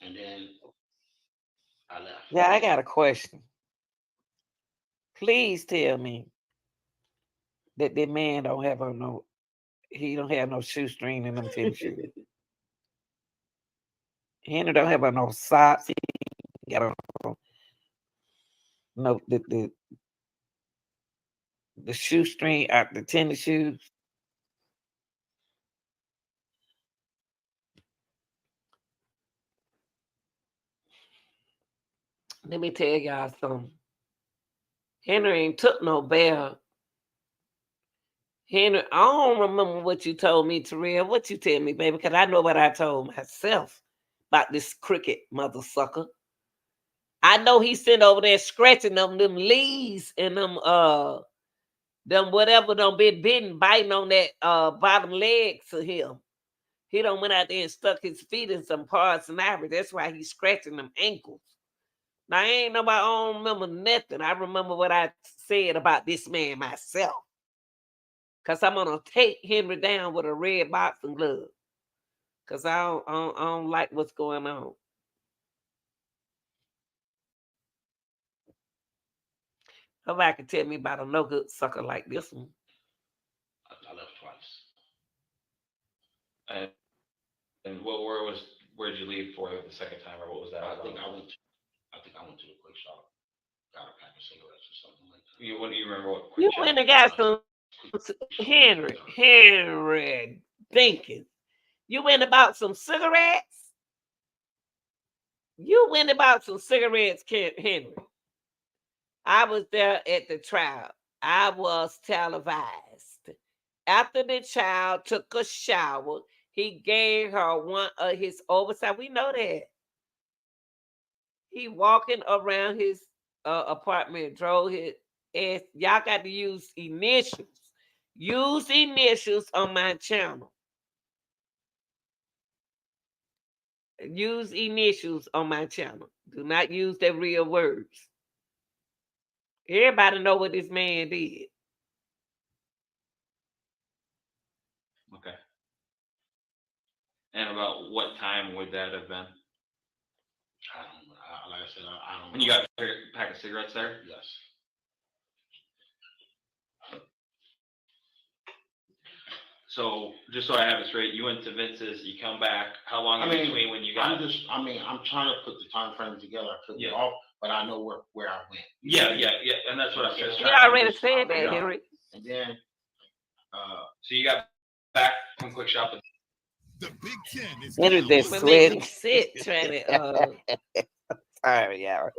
S3: And then I left.
S2: Yeah, I got a question. Please tell me that man don't have he don't have no shoestring in them tennis shoes. Henry don't have no socks. He got no the shoestring out the tennis shoes. Let me tell y'all something. Henry ain't took no bail. Henry, I don't remember what you told me, Terrell. What you tell me, baby? Because I know what I told myself about this cricket mother sucker. I know he's sitting over there scratching them leaves and them whatever done been bitten, biting on that bottom legs of him. He done went out there and stuck his feet in some parts and ivory. That's why he's scratching them ankles. Now, I ain't nobody, I don't remember nothing. I remember what I said about this man myself. Because I'm going to take Henry down with a red boxing glove. Because I don't like what's going on. Nobody can tell me about a no good sucker like this one.
S3: I left twice.
S5: And where'd you leave for the second time, or what was that?
S3: I think I went to the quick shop, got a pack of cigarettes or something like that.
S5: You remember what?
S2: You went and got some Henry Dinkins. You went about some cigarettes? You went about some cigarettes, Henry. I was there at the trial. I was televised. After the child took a shower, he gave her one of his oversight. We know that. He walking around his apartment, drove his ass. Y'all got to use initials. Use initials on my channel. Use initials on my channel. Do not use their real words. Everybody know what this man did.
S5: Okay. And about what time would that have been?
S3: I don't know. Like I said, I don't know.
S5: When you got a pack of cigarettes there?
S3: Yes.
S5: So just so I have it straight, you went to Vince's, you come back. How long in between when you got?
S3: I'm trying to put the time frame together. I took it off, but I know where I went.
S5: Yeah, and that's what I said.
S2: You already said that, Henry.
S3: And then,
S5: so you got back from Quick Shop.
S9: The Big Ten is
S2: Henry that sweaty sit trying to. Sorry, y'all.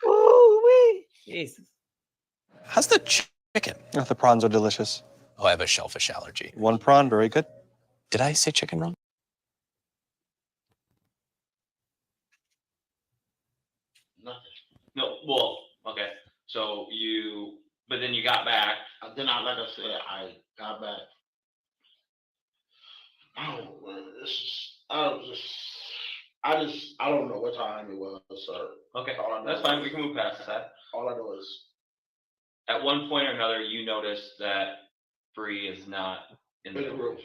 S2: Ooh, Jesus.
S10: How's the chicken?
S11: Oh, the prawns are delicious.
S10: Oh, I have a shellfish allergy.
S11: One prawn, very good.
S10: Did I say chicken wrong?
S3: nothing.
S5: No, well, okay. So but then you got back.
S3: Then like I said, I got back. I don't know what time it was, sir.
S5: Okay, that's fine. We can move past that.
S3: All I know is,
S5: at one point or another, you noticed that Bree is not In the room.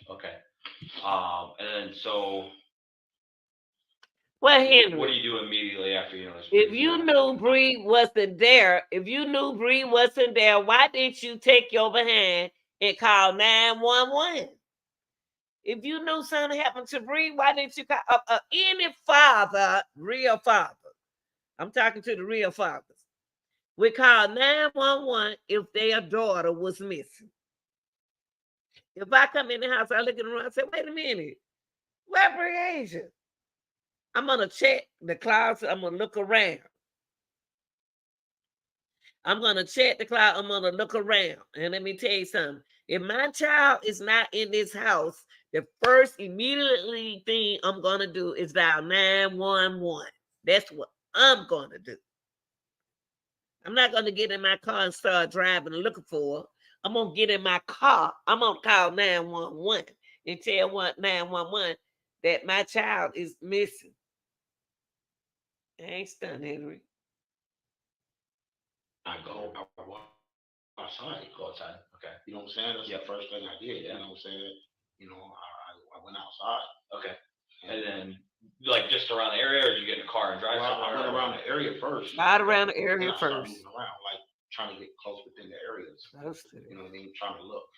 S5: Okay. And then so
S2: Well, Henry,
S5: what do you do immediately after you notice?
S2: if you knew Bree wasn't there, why didn't you take your behind and call 911? If you knew something happened to Bree, why didn't you call any father, real father? I'm talking to the real fathers. We call 911 if their daughter was missing. If I come in the house, I look in the room, I say, wait a minute, where Breasia? I'm gonna check the closet, I'm gonna look around. I'm gonna check the closet, I'm gonna look around. And let me tell you something. If my child is not in this house, the first immediately thing I'm gonna do is dial 911. That's what I'm gonna do. I'm not gonna get in my car and start driving and looking for her. I'm gonna get in my car. I'm gonna call 911 and tell 911 that my child is missing. I ain't stunned, Henry.
S3: I walk outside.
S5: Go outside. Okay.
S3: You know what I'm saying? That's the first thing I did.
S5: Yeah.
S3: You know what I'm saying? You know, I went outside.
S5: Okay. And then, like, just around the area, or did you get in a car and drive somewhere?
S3: I went around the area first.
S2: Right around the area
S3: Then I started
S2: first.
S3: moving around, like trying to get close within the areas.
S2: Close to
S3: You know what I mean? Trying to look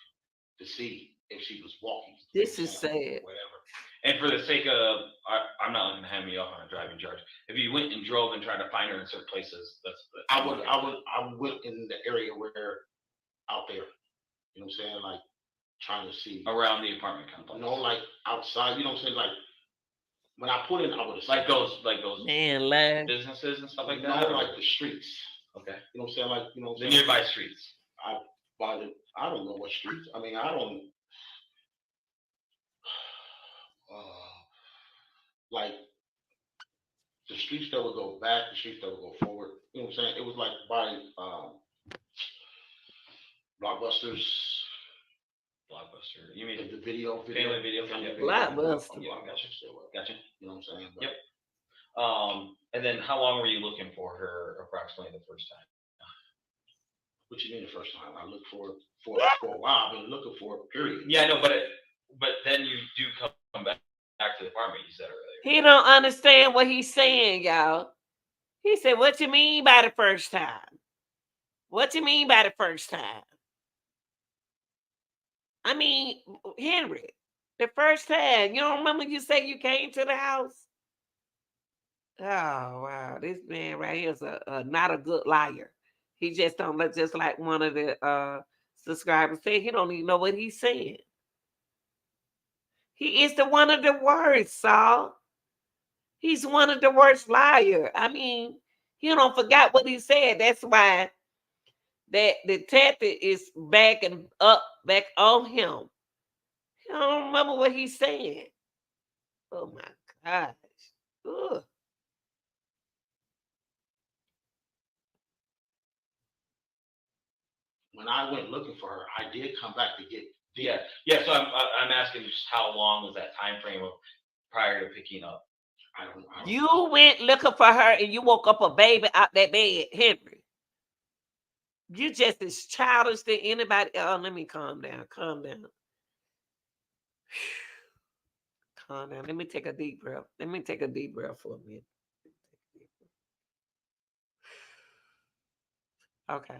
S3: to see if she was walking.
S2: This is sad.
S3: Whatever.
S5: And for the sake of, I'm not going to hand me off on a driving charge. If you went and drove and tried to find her in certain places,
S3: I went in the area where out there. You know what I'm saying? Like trying to see
S5: around the apartment complex.
S3: You know, like outside. You know what I'm saying? Like when I put in, I would have
S5: like those
S2: man,
S5: businesses and stuff like
S3: no,
S5: that.
S3: like the streets.
S5: Okay.
S3: You know what I'm saying? Like
S5: the nearby streets.
S3: I don't know what streets. I mean, I don't. Like the streets that would go back, the streets that would go forward. You know what I'm saying? It was like by Blockbuster.
S5: You mean
S3: the video?
S5: Family video.
S2: Blockbuster.
S5: Yeah, gotcha.
S3: You know what I'm saying? But,
S5: yep. And then how long were you looking for her approximately the first time?
S3: What you mean the first time? I looked for a while. I've been looking for a period.
S5: Yeah, no, but then you do come back to the apartment. You said earlier.
S2: He don't understand what he's saying, y'all. He said, "What you mean by the first time? What you mean by the first time?" I mean, Henry, the first time. You don't remember you say you came to the house? Oh wow, this man right here is a not a good liar. He just don't look just like one of the subscribers said. He don't even know what he's saying. He is one of the worst, Saul. He's one of the worst liars. I mean, he don't forget what he said. That's why that detective is back on him. He don't remember what he's saying. Oh my gosh. Ugh.
S3: When I went looking for her, I did come back to get.
S5: Yeah. So I'm asking just how long was that time frame of prior to picking up?
S3: I don't
S2: you went looking for her and you woke up a baby out that bed, Henry. You just as childish than anybody. Oh, let me calm down. Calm down. Calm down. Let me take a deep breath. Let me take a deep breath for a minute. Okay.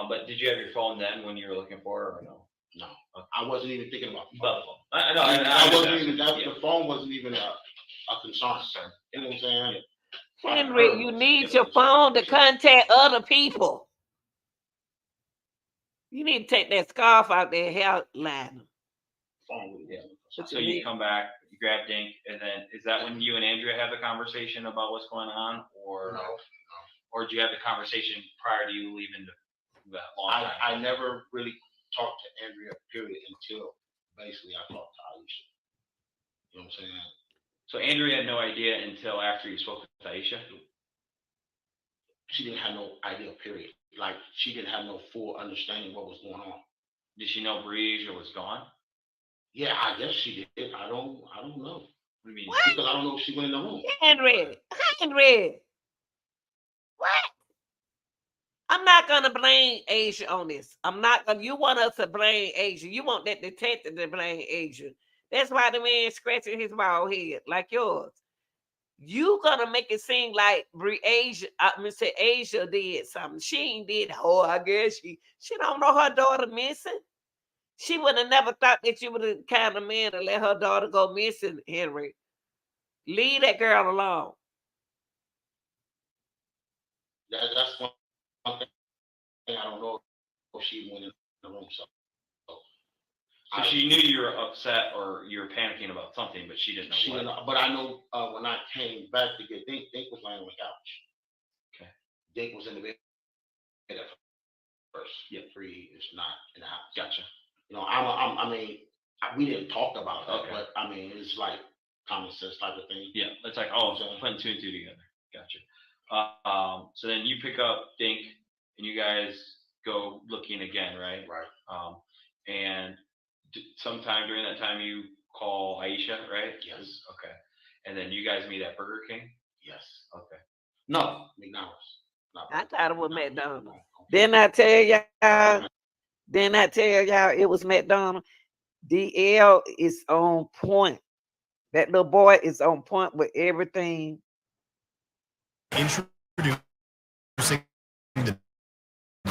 S5: But did you have your phone then when you were looking for her or no?
S3: No. I wasn't even thinking about the
S5: phone.
S3: I wasn't even, the phone wasn't even a concern. You know what I'm saying?
S2: Henry, you need your phone to contact other people. You need to take that scarf out there, hair line.
S5: Yeah. So you come back, you grab Dink, and then is that when you and Andrea have the conversation about what's going on, or
S3: no?
S5: Or did you have the conversation prior to you leaving that long time?
S3: I never really talked to Andrea, period, until basically I talked to Aisha. You know what I'm saying?
S5: So Andrea had no idea until after you spoke with Aisha?
S3: She didn't have no idea, period. Like, she didn't have no full understanding what was going on.
S5: Did she know Breasia was gone?
S3: Yeah, I guess she did. I don't know.
S5: What do you mean?
S2: What?
S3: Because I don't know if she went in the room.
S2: Henry. What? I'm not gonna blame Asia on this. I'm not gonna. You want us to blame Asia? You want that detective to blame Asia? That's why the man scratching his bald head like yours. You gonna make it seem like Asia, Mr. Asia did something. She ain't did. Oh, I guess she don't know her daughter missing. She would have never thought that you were the kind of man to let her daughter go missing, Henry. Leave that girl alone.
S3: That's one thing I don't know if she went in the room. So
S5: she knew you were upset or you were panicking about something, but she didn't know
S3: she
S5: what.
S3: didn't know, but I know when I came back to get Dink was laying on the couch.
S5: Okay.
S3: Dink was in the bed at first.
S5: Yeah.
S3: Free is not in the house.
S5: Gotcha.
S3: You know, I mean, we didn't talk about that,
S5: Okay.
S3: but I mean, it's like common sense type of thing.
S5: Yeah, it's like, oh, putting two and two together. Gotcha. So then you pick up Dink and you guys go looking again, right?
S3: Right.
S5: And sometime during that time you call Aisha, right?
S3: Yes.
S5: Okay. And then you guys meet at Burger King?
S3: Yes.
S5: Okay. No.
S3: McDonald's.
S2: I thought it was McDonald's. Didn't I tell y'all? Didn't I tell y'all it was McDonald's? DL is on point. That little boy is on point with everything.
S9: Introducing the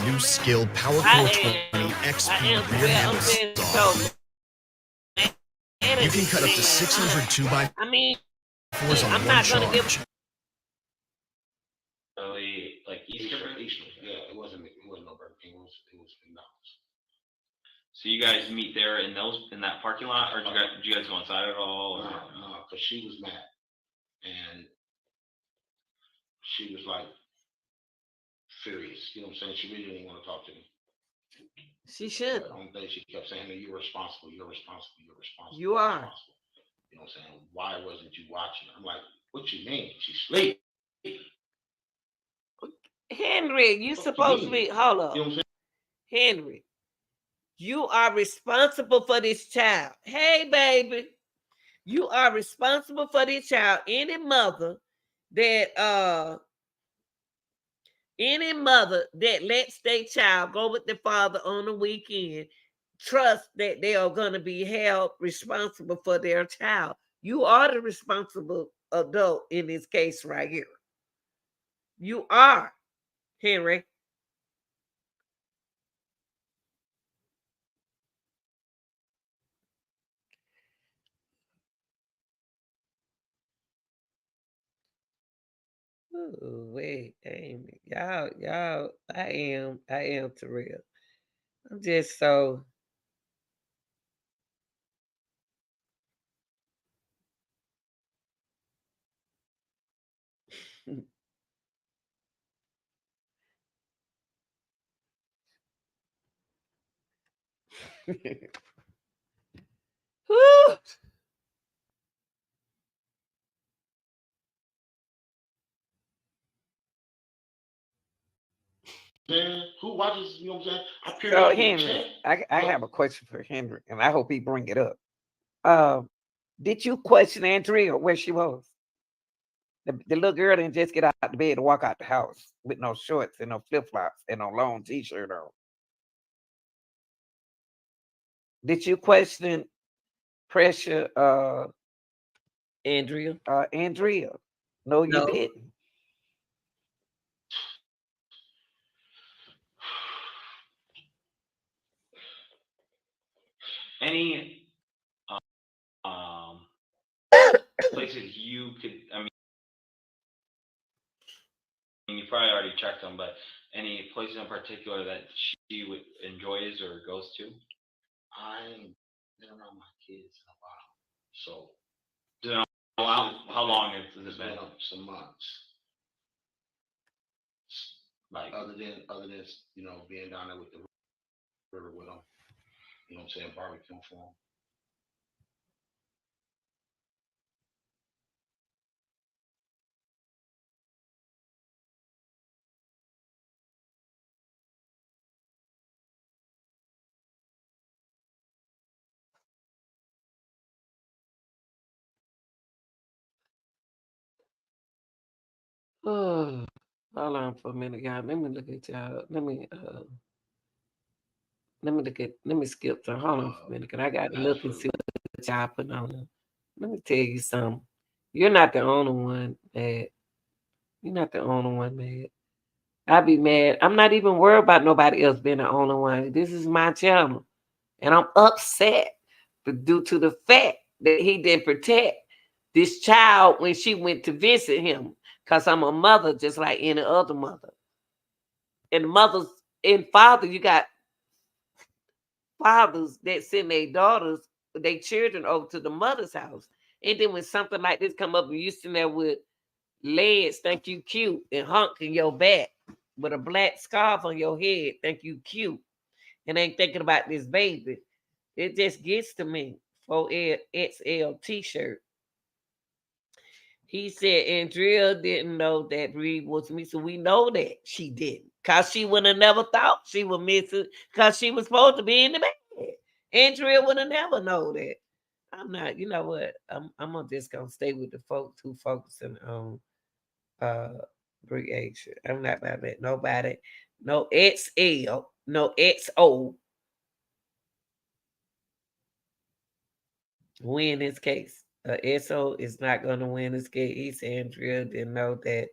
S9: new skill Power 420 XP rear handle saw. You can cut up to 600 2x4s on one charge.
S5: Early, like Easter.
S3: Yeah, it wasn't no Burger King. It was McDonald's.
S5: So you guys meet there in that parking lot, or did you guys go inside at all?
S3: No, because she was mad, and she was like furious. You know what I'm saying? She really didn't want to talk to me.
S2: She should.
S3: The only thing she kept saying, "You're responsible. You're responsible. You're responsible.
S2: You are."
S3: Responsible. You know what I'm saying? Why wasn't you watching? I'm like, what you mean? She's asleep.
S2: Henry, you supposed to be. Hold up.
S3: You know what I'm
S2: Henry, you are responsible for this child. Hey, baby, you are responsible for this child. Any mother that lets their child go with the father on the weekend, trust that they are going to be held responsible for their child. You are the responsible adult in this case right here. You are, Henry. Ooh, wait, Amy. Y'all, I am Terrell. I'm just so Whew.
S3: saying? Who watches? You know what I'm saying? I
S2: So
S3: periodically
S2: Henry,
S3: check.
S2: I have a question for Henry, and I hope he bring it up. Did you question Andrea where she was? The little girl didn't just get out the bed and walk out the house with no shorts and no flip flops and no long t-shirt on. Did you question Pressure
S1: Andrea?
S2: Andrea? No, you
S1: No.
S2: didn't.
S5: Any places you could, I mean, you probably already checked them, but any places in particular that she enjoys or goes to?
S3: I ain't been around my kids in a while, so
S5: How long has it been?
S3: Some months.
S5: Like
S3: other than you know, being down there with the river with them, you know what I'm saying, barbecue for them.
S2: Hold on for a minute, y'all. Let me look at y'all. Let me look at. Let me skip to. Hold on for a minute, cause I got to look and see what y'all put on there. Let me tell you something. You're not the only one mad. You're not the only one mad. I be mad. I'm not even worried about nobody else being the only one. This is my channel, and I'm upset due to the fact that he didn't protect this child when she went to visit him. Cause I'm a mother, just like any other mother. And mothers and fathers, you got fathers that send their daughters, their children over to the mother's house. And then when something like this come up and you sitting there with legs, think you cute, and honking your back with a black scarf on your head, think you cute, and ain't thinking about this baby. It just gets to me. 4XL t-shirt. He said Andrea didn't know that Reed was missing. We know that she didn't. Because she would have never thought she was missing because she was supposed to be in the bed. Andrea would have never known that. I'm not, you know what? I'm just gonna stay with the folks who focusing on Breasia. I'm not about that. Nobody, no XL, no XO win this case. SO is not gonna win this case. He said Andrea didn't know that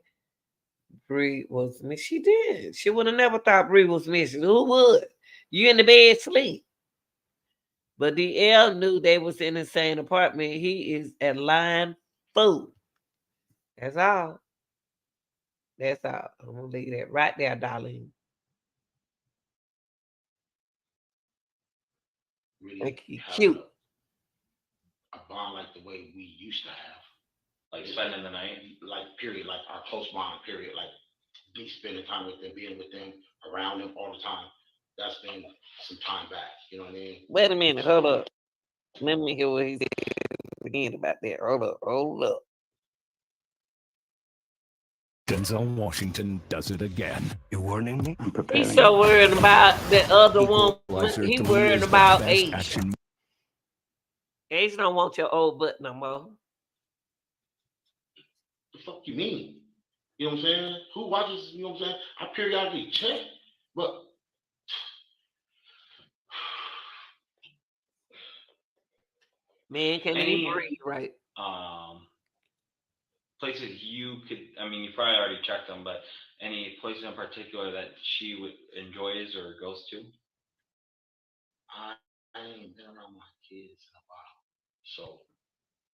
S2: Bree was missing. She did. She would have never thought Bree was missing. Who would? You in the bed sleep. But DL knew they was in the same apartment. He is a lying fool. That's all. That's all. I'm gonna leave that right there, darling.
S3: Really
S2: Think he
S3: have
S2: cute.
S3: a bond like the way we used to have.
S5: Like spending the night.
S3: Like period, like our close bond period, like be spending time with them, being with them, around them all the time. That's been some time back. You know what I mean?
S2: Wait a minute, hold up. Let me hear what he said again about that. Hold up.
S12: Denzel Washington does it again. You warning me? I'm preparing.
S2: He's so worried about the other woman. He worried about Asia. Asia don't want your old butt no more.
S3: The fuck you mean? You know what I'm saying? Who watches, you know what I'm saying? I periodically check, but
S2: Man, can he breathe right?
S5: Places you could, I mean, you probably already checked them, but any places in particular that she would enjoys or goes to?
S3: I ain't been around my kids in a while. So,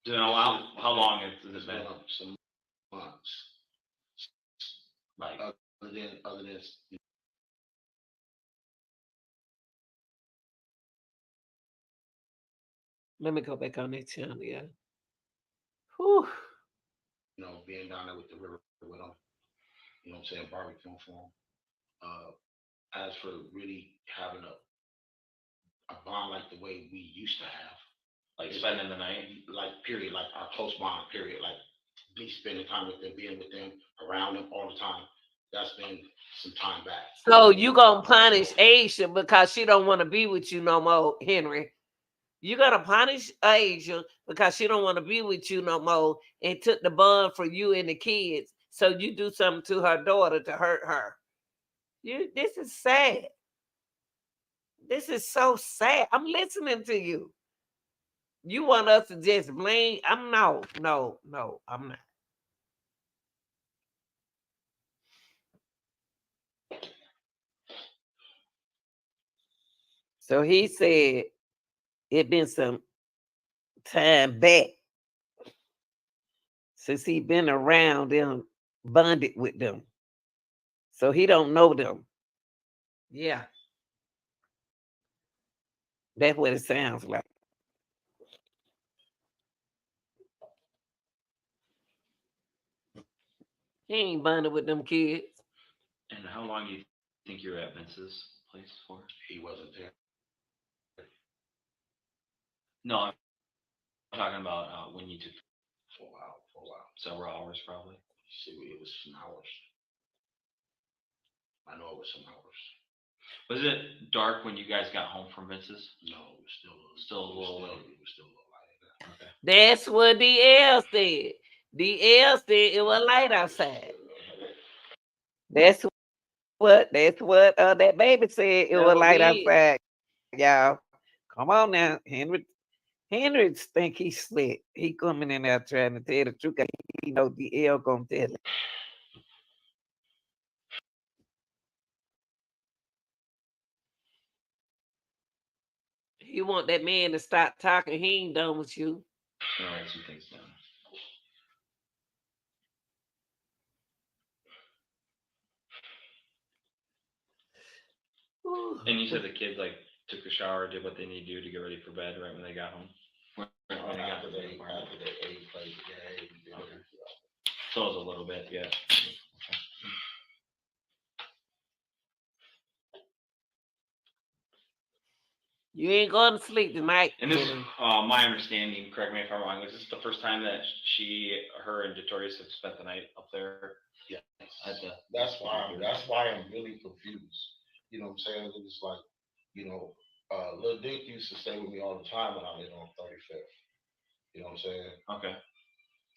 S5: do you know how long has it been?
S3: Some months.
S5: Like,
S3: other than
S2: Let me go back on that channel, yeah. Whew.
S3: You know, being down there with the river with them, you know what I'm saying, barbecuing for them. As for really having a bond like the way we used to have.
S5: Like spending the night?
S3: Like period, like our close bond period, like be spending time with them, being with them, around them all the time. That's been some time back.
S2: So you gonna punish Asia because she don't want to be with you no more, Henry. You gotta punish Asia because she don't want to be with you no more and took the bond for you and the kids. So you do something to her daughter to hurt her. This is sad. This is so sad. I'm listening to you. You want us to just blame? No, I'm not. So he said it been some time back since he been around them, bonded with them. So he don't know them. Yeah. That's what it sounds like. He ain't bonded with them kids.
S5: And how long do you think you were at Vince's place for?
S3: He wasn't there.
S5: No, I'm talking about when you took.
S3: For a while.
S5: Several hours, probably.
S3: See, it was some hours. I know it was some hours.
S5: Was it dark when you guys got home from Vince's?
S3: No, it was still a little light.
S5: Okay.
S2: That's what DL said. DL said it was light outside. That's what that baby said. It was light outside, y'all. Come on now, Henry think he's slick. He coming in there trying to tell the truth. 'Cause he know the L gonna tell him. You want that man to stop talking. He ain't done with you.
S5: All right, some things down. And you said the kids like took a shower, did what they need to do to get ready for bed right when they got home. When they got to the apartment.
S3: After they ate, played the game.
S5: Okay. So it was a little bit, yeah.
S2: You ain't going to sleep tonight.
S5: And this, my understanding, correct me if I'm wrong, is this the first time that her and Detorius have spent the night up there?
S3: Yeah.
S5: That's
S3: why I'm really confused. You know what I'm saying? It was like, you know, Lil Dick used to stay with me all the time when I lived on 35th. You know what I'm saying?
S5: Okay.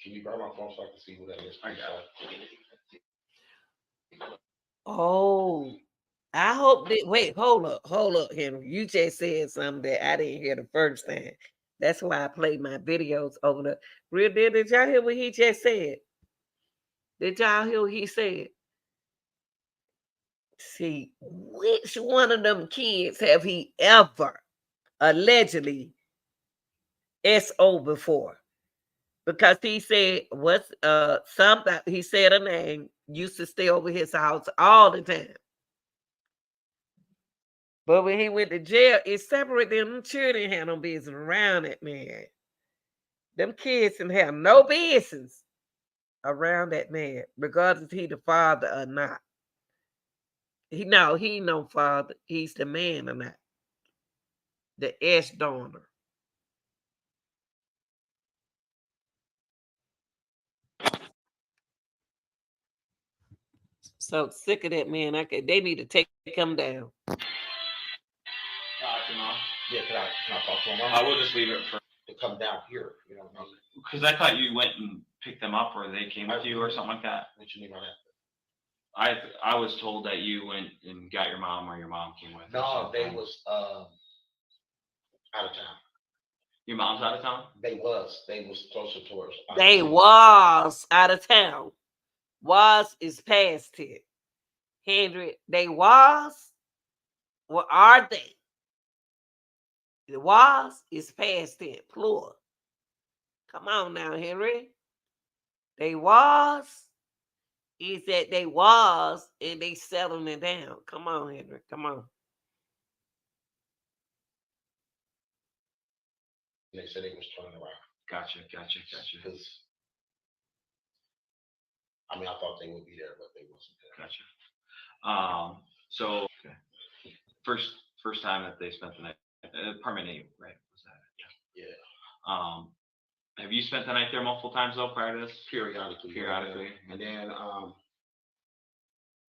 S3: Can you grab my phone so I can see who that is?
S5: I got it.
S2: Oh, I hope that. Wait, hold up, Henry. You just said something that I didn't hear the first time. That's why I played my videos over the Rder. Did y'all hear what he just said? Did y'all hear what he said? See, which one of them kids have he ever allegedly SO before? Because he said what's something, he said a name, used to stay over his house all the time. But when he went to jail, it separated them. Children had no business around that man. Them kids didn't have no business around that man, regardless if he the father or not. He no father. He's the man or not. The S donor. So sick of that man. They need to take him down.
S3: Yeah, can I talk to him?
S5: I will just leave it for
S3: to come down here. You know,
S5: because I thought you went and picked them up, or they came with you, or something like that.
S3: What you mean by that?
S5: I was told that you went and got your mom, or your mom came with.
S3: No, they was out of town.
S5: Your mom's out of town?
S3: They was closer towards.
S2: They was out of town. Was is past it. Henry, they was. What are they? The was is past it. Plural. Come on now, Henry. They was is that they was and they settling it down. Come on, Henry. Come on.
S3: They said they was turning around.
S5: Gotcha.
S3: Because I mean, I thought they would be there, but they wasn't there.
S5: Gotcha. So okay. First time that they spent the night, apartment 8, right? Was that? Yeah. Have you spent the night there multiple times though prior to this?
S3: Periodically.
S5: And then,
S3: you know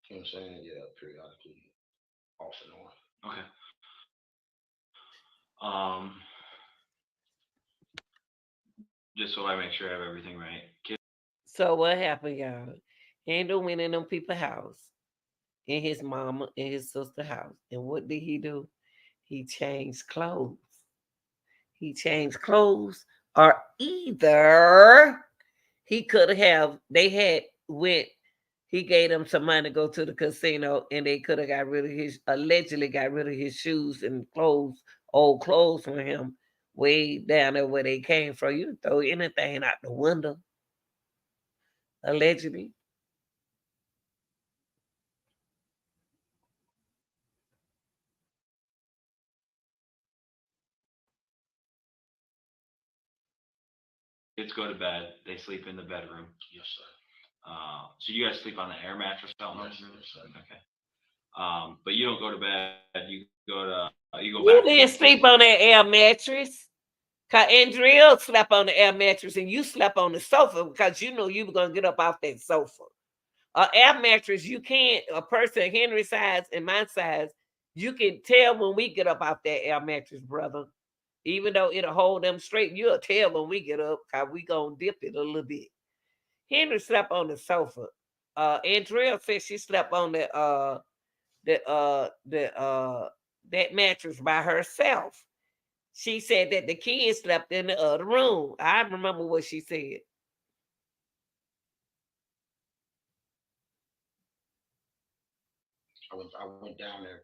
S3: what I'm saying? Yeah, periodically, off and
S5: on. Okay. Just so I make sure I have everything right.
S2: So what happened, y'all? Handel went in them people's house, in his mama and his sister's house. And what did he do? He changed clothes. Or either he could have, he gave them some money to go to the casino and they could have allegedly got rid of his shoes and old clothes from him way down there where they came from. You throw anything out the window. Allegedly.
S5: Kids go to bed. They sleep in the bedroom.
S3: Yes, sir.
S5: So you guys sleep on the air mattress down there?
S3: Yes, sir.
S5: Okay. But you don't go to bed. You go back.
S2: You didn't sleep on that air mattress. Cause Andrea slept on the air mattress and you slept on the sofa because you know you were gonna get up off that sofa. An air mattress, you can't. A person Henry's size and my size, you can tell when we get up off that air mattress, brother. Even though it'll hold them straight, you'll tell when we get up because we gonna dip it a little bit. Henry slept on the sofa. Andrea said she slept on that mattress by herself. She said that the kids slept in the other room. I remember what she said.
S3: I went down there,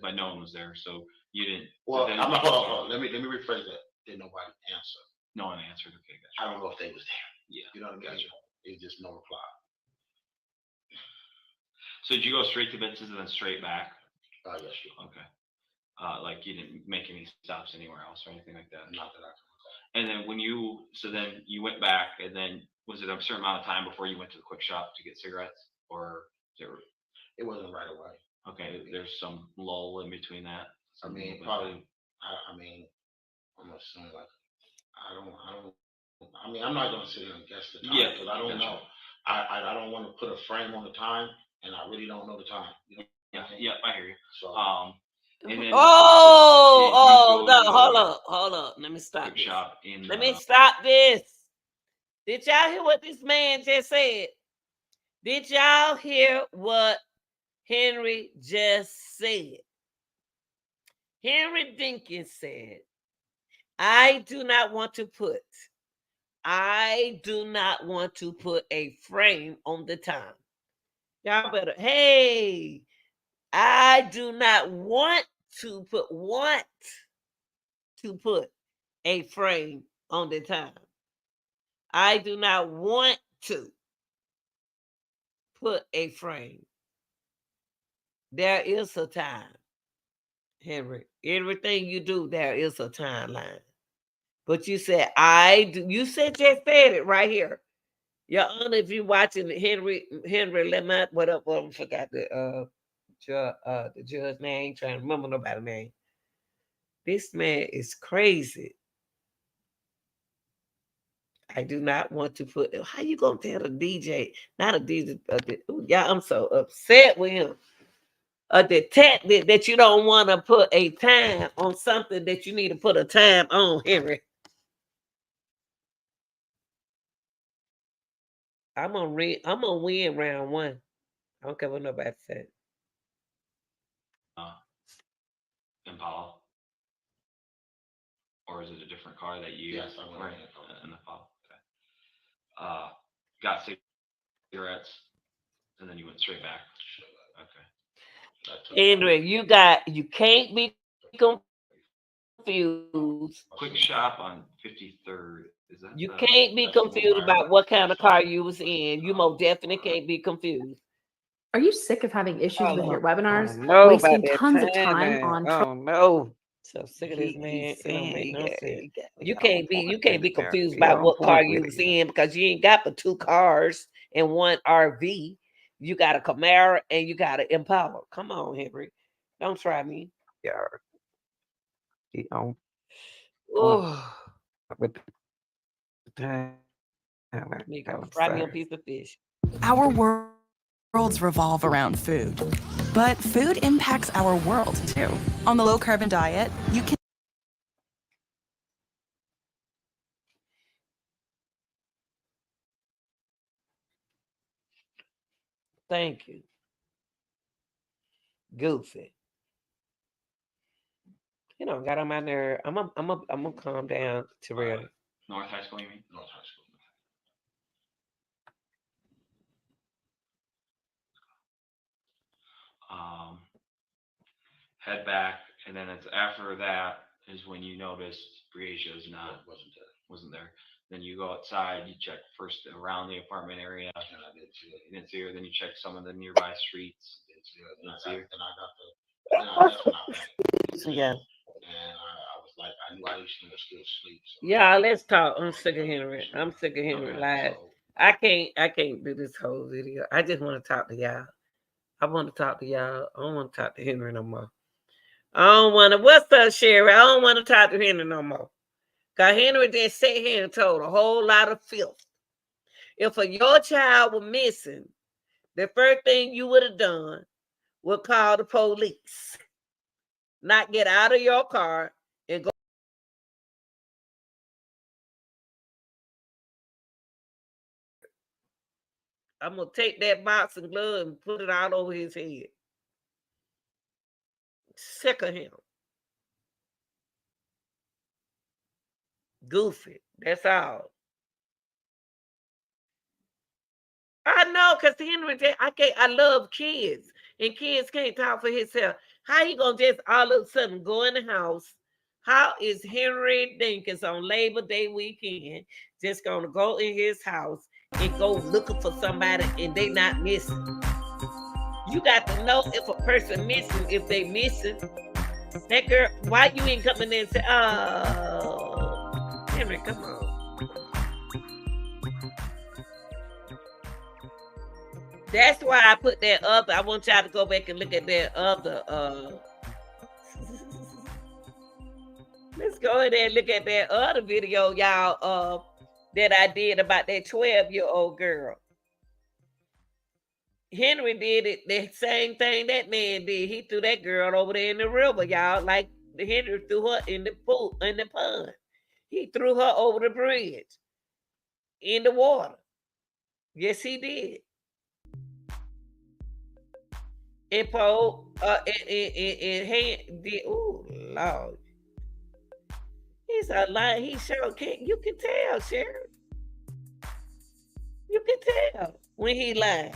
S5: but no one was there, so you didn't.
S3: Well, I'm not, hold on. Let me rephrase that. Did nobody answer?
S5: No one answered. Okay, gotcha.
S3: I don't know if they was there.
S5: Yeah,
S3: you know what I mean.
S5: Gotcha.
S3: It's just no reply.
S5: So did you go straight to Vince's and then straight back?
S3: Yes, sure.
S5: Okay. Like you didn't make any stops anywhere else or anything like that?
S3: Not that I can recall.
S5: And then then you went back, and then was it a certain amount of time before you went to the quick shop to get cigarettes, or
S3: it wasn't right away?
S5: Okay, there's some lull in between that.
S3: I mean, probably. I mean, I'm assuming like I mean, I'm not gonna sit here and guess the time because I don't know. I don't want to put a frame on the time, and I really don't know the time. You know?
S5: Yeah, I hear you.
S3: So,
S5: and then
S2: Hold up. Let me stop this.
S5: Shop
S2: Let me stop this. Did y'all hear what this man just said? Did y'all hear what Henry just said? Henry Dinkins said, I do not want to put a frame on the time. Y'all better, hey, I do not want to put a frame on the time. I do not want to put a frame. There is a time, Henry. Everything you do, there is a timeline. But you said, I do. You said just said it right here. Your Honor, if you're watching Henry Lemont, what up? Well, I forgot the judge name. I ain't trying to remember nobody's name. This man is crazy. I do not want to put. How you gonna tell a DJ? Not a DJ. Yeah, I'm so upset with him. A detective that you don't want to put a time on something that you need to put a time on, Henry. I'm gonna win round one. I don't care what nobody said.
S5: Impala, or is it a different car that you?
S3: Yes, I went
S5: in the Impala. Okay. Got cigarettes, and then you went straight back. Okay.
S2: Andrew, you can't be confused.
S5: Quick shop on 53rd. Is that?
S2: You can't be confused about what kind of car you was in. You most definitely can't be confused.
S13: Are you sick of having issues with your webinars?
S2: No,
S13: Wasting tons of time on.
S2: Oh no! So sick of this man. It don't make no sense. You can't be confused about what car you was in because you ain't got but 2 cars and 1 RV. You got a Camaro and you got an Impala. Come on, Henry. Don't try me. Oh, with the time. You gonna fry me a piece of fish.
S14: Our worlds revolve around food, but food impacts our world too. On the low-carbon diet, you can.
S2: Thank you. Goofy. You know, got on my nerve. I'm gonna calm down, Terrell.
S5: North High School, you mean? North High School. Head back, and then it's after that is when you notice Breasia is wasn't there. Then you go outside, you check first around the apartment area. And I didn't see her. You didn't see her. Then you check some of the nearby streets. Didn't see her.
S2: Yeah.
S3: And I was like, I knew Aisha was still asleep. So.
S2: Yeah, let's talk. I'm sick of Henry. Live. So. I can't do this whole video. I just want to talk to y'all. I want to talk to y'all. I don't want to talk to Henry no more. I don't want to. What's up, Sherry? I don't want to talk to Henry no more. Because Henry just sat here and told a whole lot of filth. If your child were missing, the first thing you would have done was call the police. Not get out of your car and go. I'm gonna take that boxing glove and put it all over his head. Sick of him. Goofy. That's all. I know, cause Henry, I love kids, and kids can't talk for himself. How you gonna just all of a sudden go in the house? How is Henry Dinkins on Labor Day weekend just gonna go in his house and go looking for somebody and they not missing? You got to know if a person missing, if they missing. That girl, why you ain't coming in and say, oh, Henry, come on. That's why I put that other. I want y'all to go back and look at that other. Let's go ahead and look at that other video, y'all, that I did about that 12-year-old girl. Henry did it the same thing that man did. He threw that girl over there in the river, y'all. Like Henry threw her in the pool, in the pond. He threw her over the bridge in the water. Yes, he did. And Paul, hand did. Oh Lord, he's a lie. He sure can't. You can tell, Sheriff. You can tell when he lied.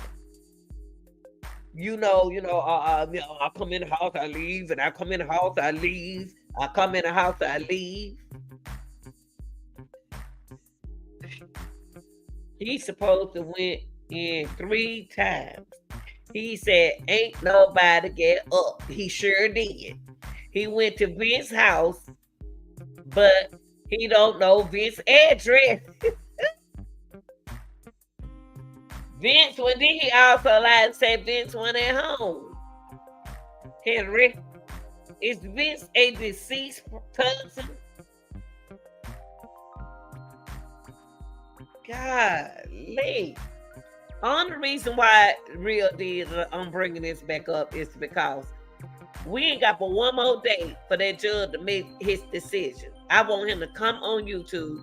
S2: You know, I come in the house, I leave, and I come in the house, I leave. I come in the house, I leave. He's supposed to went in 3 times. He said, ain't nobody get up. He sure did. He went to Vince's house, but he don't know Vince's address. Vince, when did he also lie and say Vince went at home? Henry, is Vince a deceased cousin? Golly. Only reason why Real did I'm bringing this back up is because we ain't got but one more day for that judge to make his decision. I want him to come on YouTube,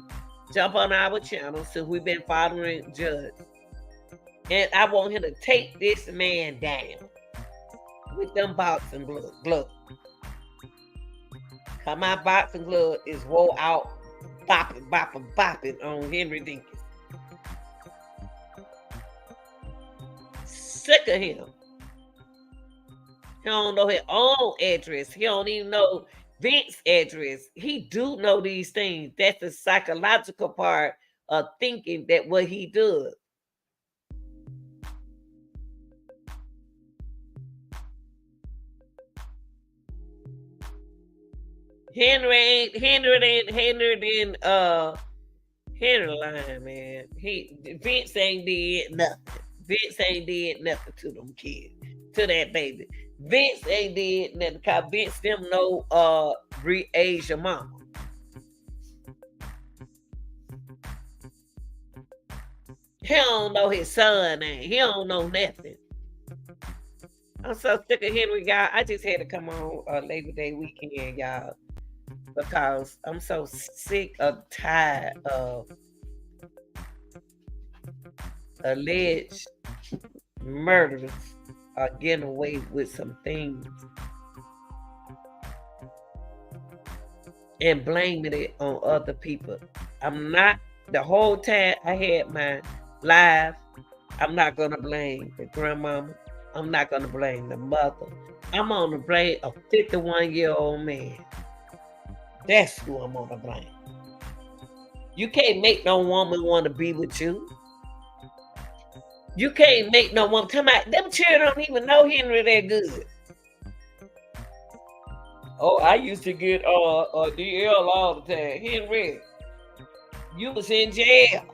S2: jump on our channel since we've been following Judge. And I want him to take this man down with them boxing gloves. Cause my boxing glove is wore out, bopping on Henry Dinkins. Sick of him. He don't know his own address. He don't even know Vince's address. He do know these things. That's the psychological part of thinking that what he does. Henry lying, man. Vince ain't did nothing. Vince ain't did nothing to them kids, to that baby. Vince ain't did nothing because Vince them know Breasia mama. He don't know his son name. He don't know nothing. I'm so sick of Henry, y'all. I just had to come on Labor Day weekend, y'all, because I'm so sick of tired of alleged murderers are getting away with some things and blaming it on other people. I'm not, the whole time I had my live, I'm not going to blame the grandmama. I'm not going to blame the mother. I'm going to blame a 51-year-old man. That's who I'm going to blame. You can't make no woman want to be with you. You can't make no woman come out. Them children don't even know Henry that good. Oh, I used to get DL all the time. Henry, you was in jail.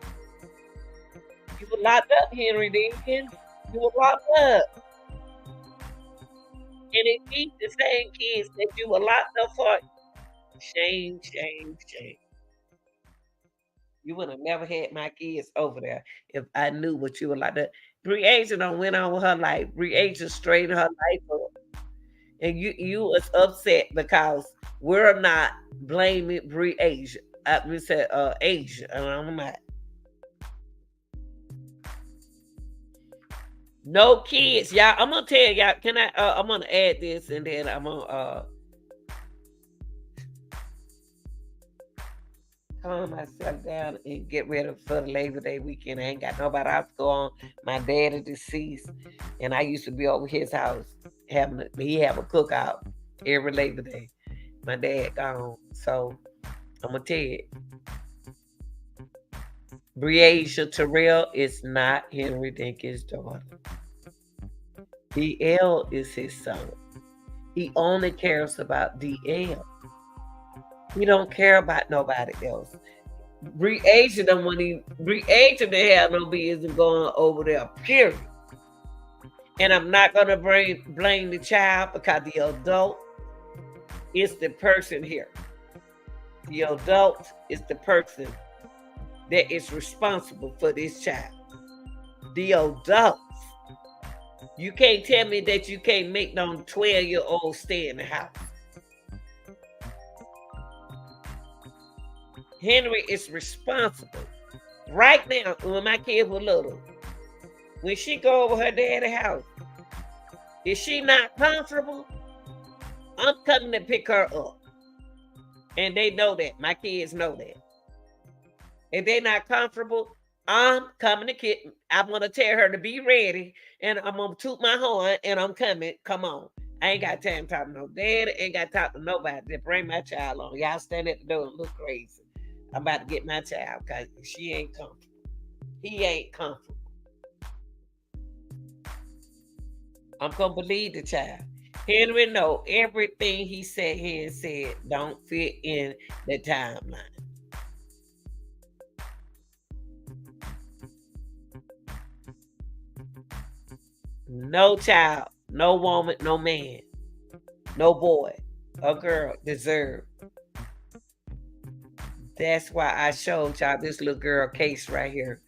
S2: You were locked up, Henry Dinkins. You were locked up. And it beat the same kids that you were locked up for. Shame, shame, shame. You would have never had my kids over there if I knew what you were like. That Breasia done went on with her life. Breasia straightened her life up. And you was upset because we're not blaming Breasia. We said Asia, and I'm not. No kids, y'all. I'm gonna tell y'all. Can I? I'm gonna add this, and then I'm gonna calm myself down and get ready for the Labor Day weekend. I ain't got nobody else to go on. My dad is deceased, and I used to be over his house he have a cookout every Labor Day. My dad gone, so I'm gonna tell you, Breasia Terrell is not Henry Dinkins' daughter. DL is his son. He only cares about DL. He don't care about nobody else. Breasia don't want to. Breasia didn't have no business going over there. Period. And I'm not gonna blame the child because the adult is the person here. The adult is the person that is responsible for this child. The adults. You can't tell me that you can't make no 12-year-old stay in the house. Henry is responsible. Right now, when my kids were little, when she go over her daddy's house, if she not comfortable, I'm coming to pick her up. And they know that. My kids know that. If they not comfortable, I'm coming to get. I'm gonna tell her to be ready, and I'm gonna toot my horn, and I'm coming. Come on, I ain't got time to talk to no daddy. Ain't got to talk to nobody. Just bring my child on. Y'all stand at the door and look crazy. I'm about to get my child because she ain't comfortable. He ain't comfortable. I'm gonna believe the child. Henry know everything he said here and said don't fit in the timeline. No child, no woman, no man, no boy or girl deserve. That's why I showed y'all this little girl case right here.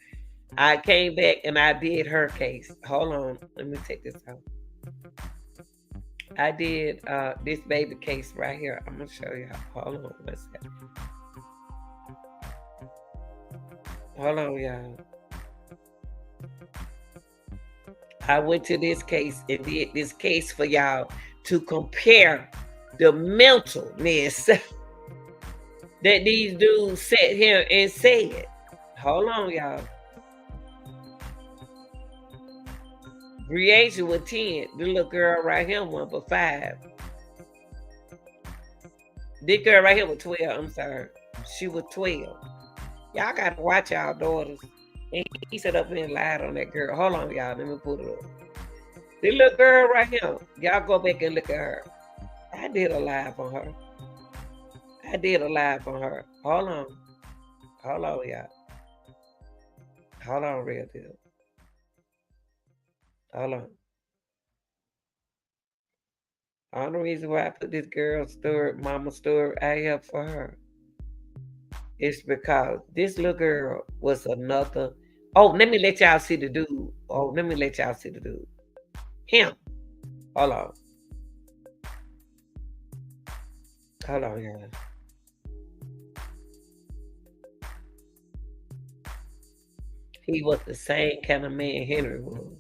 S2: I came back and I did her case. Hold on, let me take this out. I did this baby case right here. I'm gonna show y'all. Hold on, one second. Hold on, y'all. I went to this case and did this case for y'all to compare the mentalness that these dudes sat here and said. Hold on, y'all. Breasia was 10. The little girl right here was for 5. This girl right here was 12. I'm sorry. She was 12. Y'all gotta watch y'all daughters. And he sat up here and lied on that girl. Hold on, y'all. Let me put it up. This little girl right here. Y'all go back and look at her. I did a live on her. I did a live on her. Hold on. Hold on, y'all. Hold on, real deal. Hold on. Only reason why I put this girl's story, mama's story out here for her is because this little girl was another. Oh, let me let y'all see the dude. Oh, let me let y'all see the dude. Him. Hold on. Hold on, y'all. He was the same kind of man Henry was.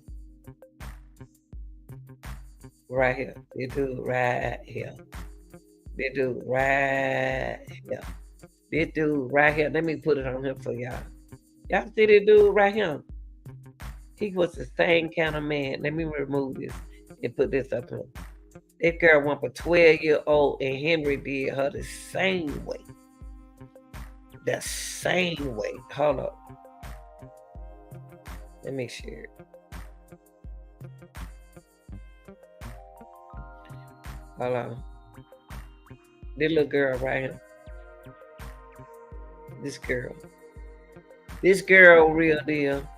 S2: Right here. This dude right here. This dude right here. This dude right here. Let me put it on him for y'all. Y'all see this dude right here? He was the same kind of man. Let me remove this and put this up here. This girl went for 12-year-old and Henry did her the same way. The same way. Hold up. Let me share it. Hold on. This little girl right here. This girl. This girl, real deal.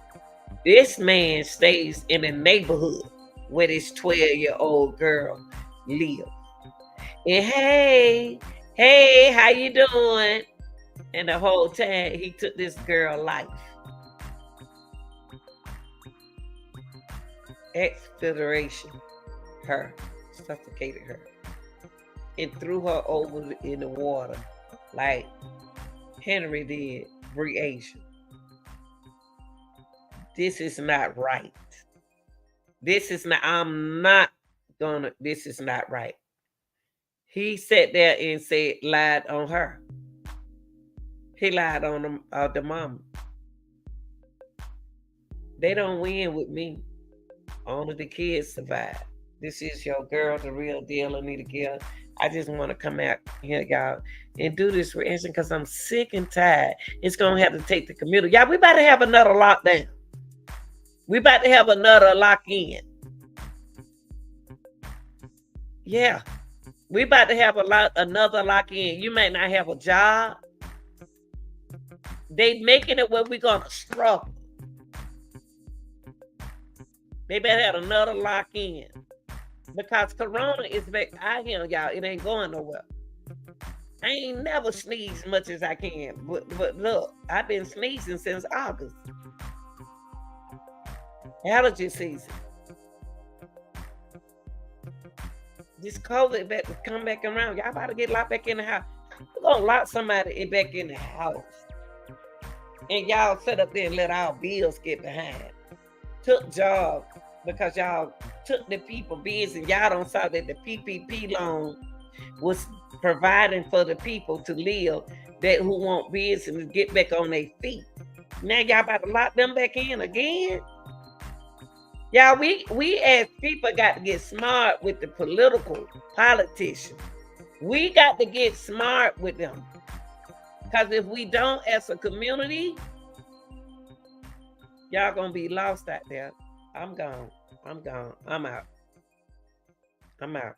S2: This man stays in the neighborhood where this 12-year-old girl lives. And hey, how you doing? And the whole time he took this girl's life. Exfiltration her, suffocated her, and threw her over in the water like Henry did Breasia. This is not right. This is not, I'm not gonna, this is not right. He sat there and said, lied on her. He lied on the mama. They don't win with me. Only the kids survive. This is your girl, the real deal, Anita Gill. I just want to come out here, y'all, and do this reaction because I'm sick and tired. It's going to have to take the community. Y'all, we about to have another lockdown. We about to have another lock-in. Yeah. We about to have another lock-in. You may not have a job. They making it where we're going to struggle. They better have another lock-in. Because Corona is back out here, y'all. It ain't going nowhere. I ain't never sneezed much as I can. But look, I've been sneezing since August. Allergy season. This COVID back to come back around. Y'all about to get locked back in the house. We're going to lock somebody back in the house. And y'all sit up there and let our bills get behind. Took jobs because y'all took the people business. Y'all don't saw that the PPP loan was providing for the people to live that who want business to get back on their feet. Now y'all about to lock them back in again. Y'all, we as people got to get smart with the politicians. We got to get smart with them. Because if we don't as a community, y'all gonna be lost out there. I'm gone. I'm out. I'm out.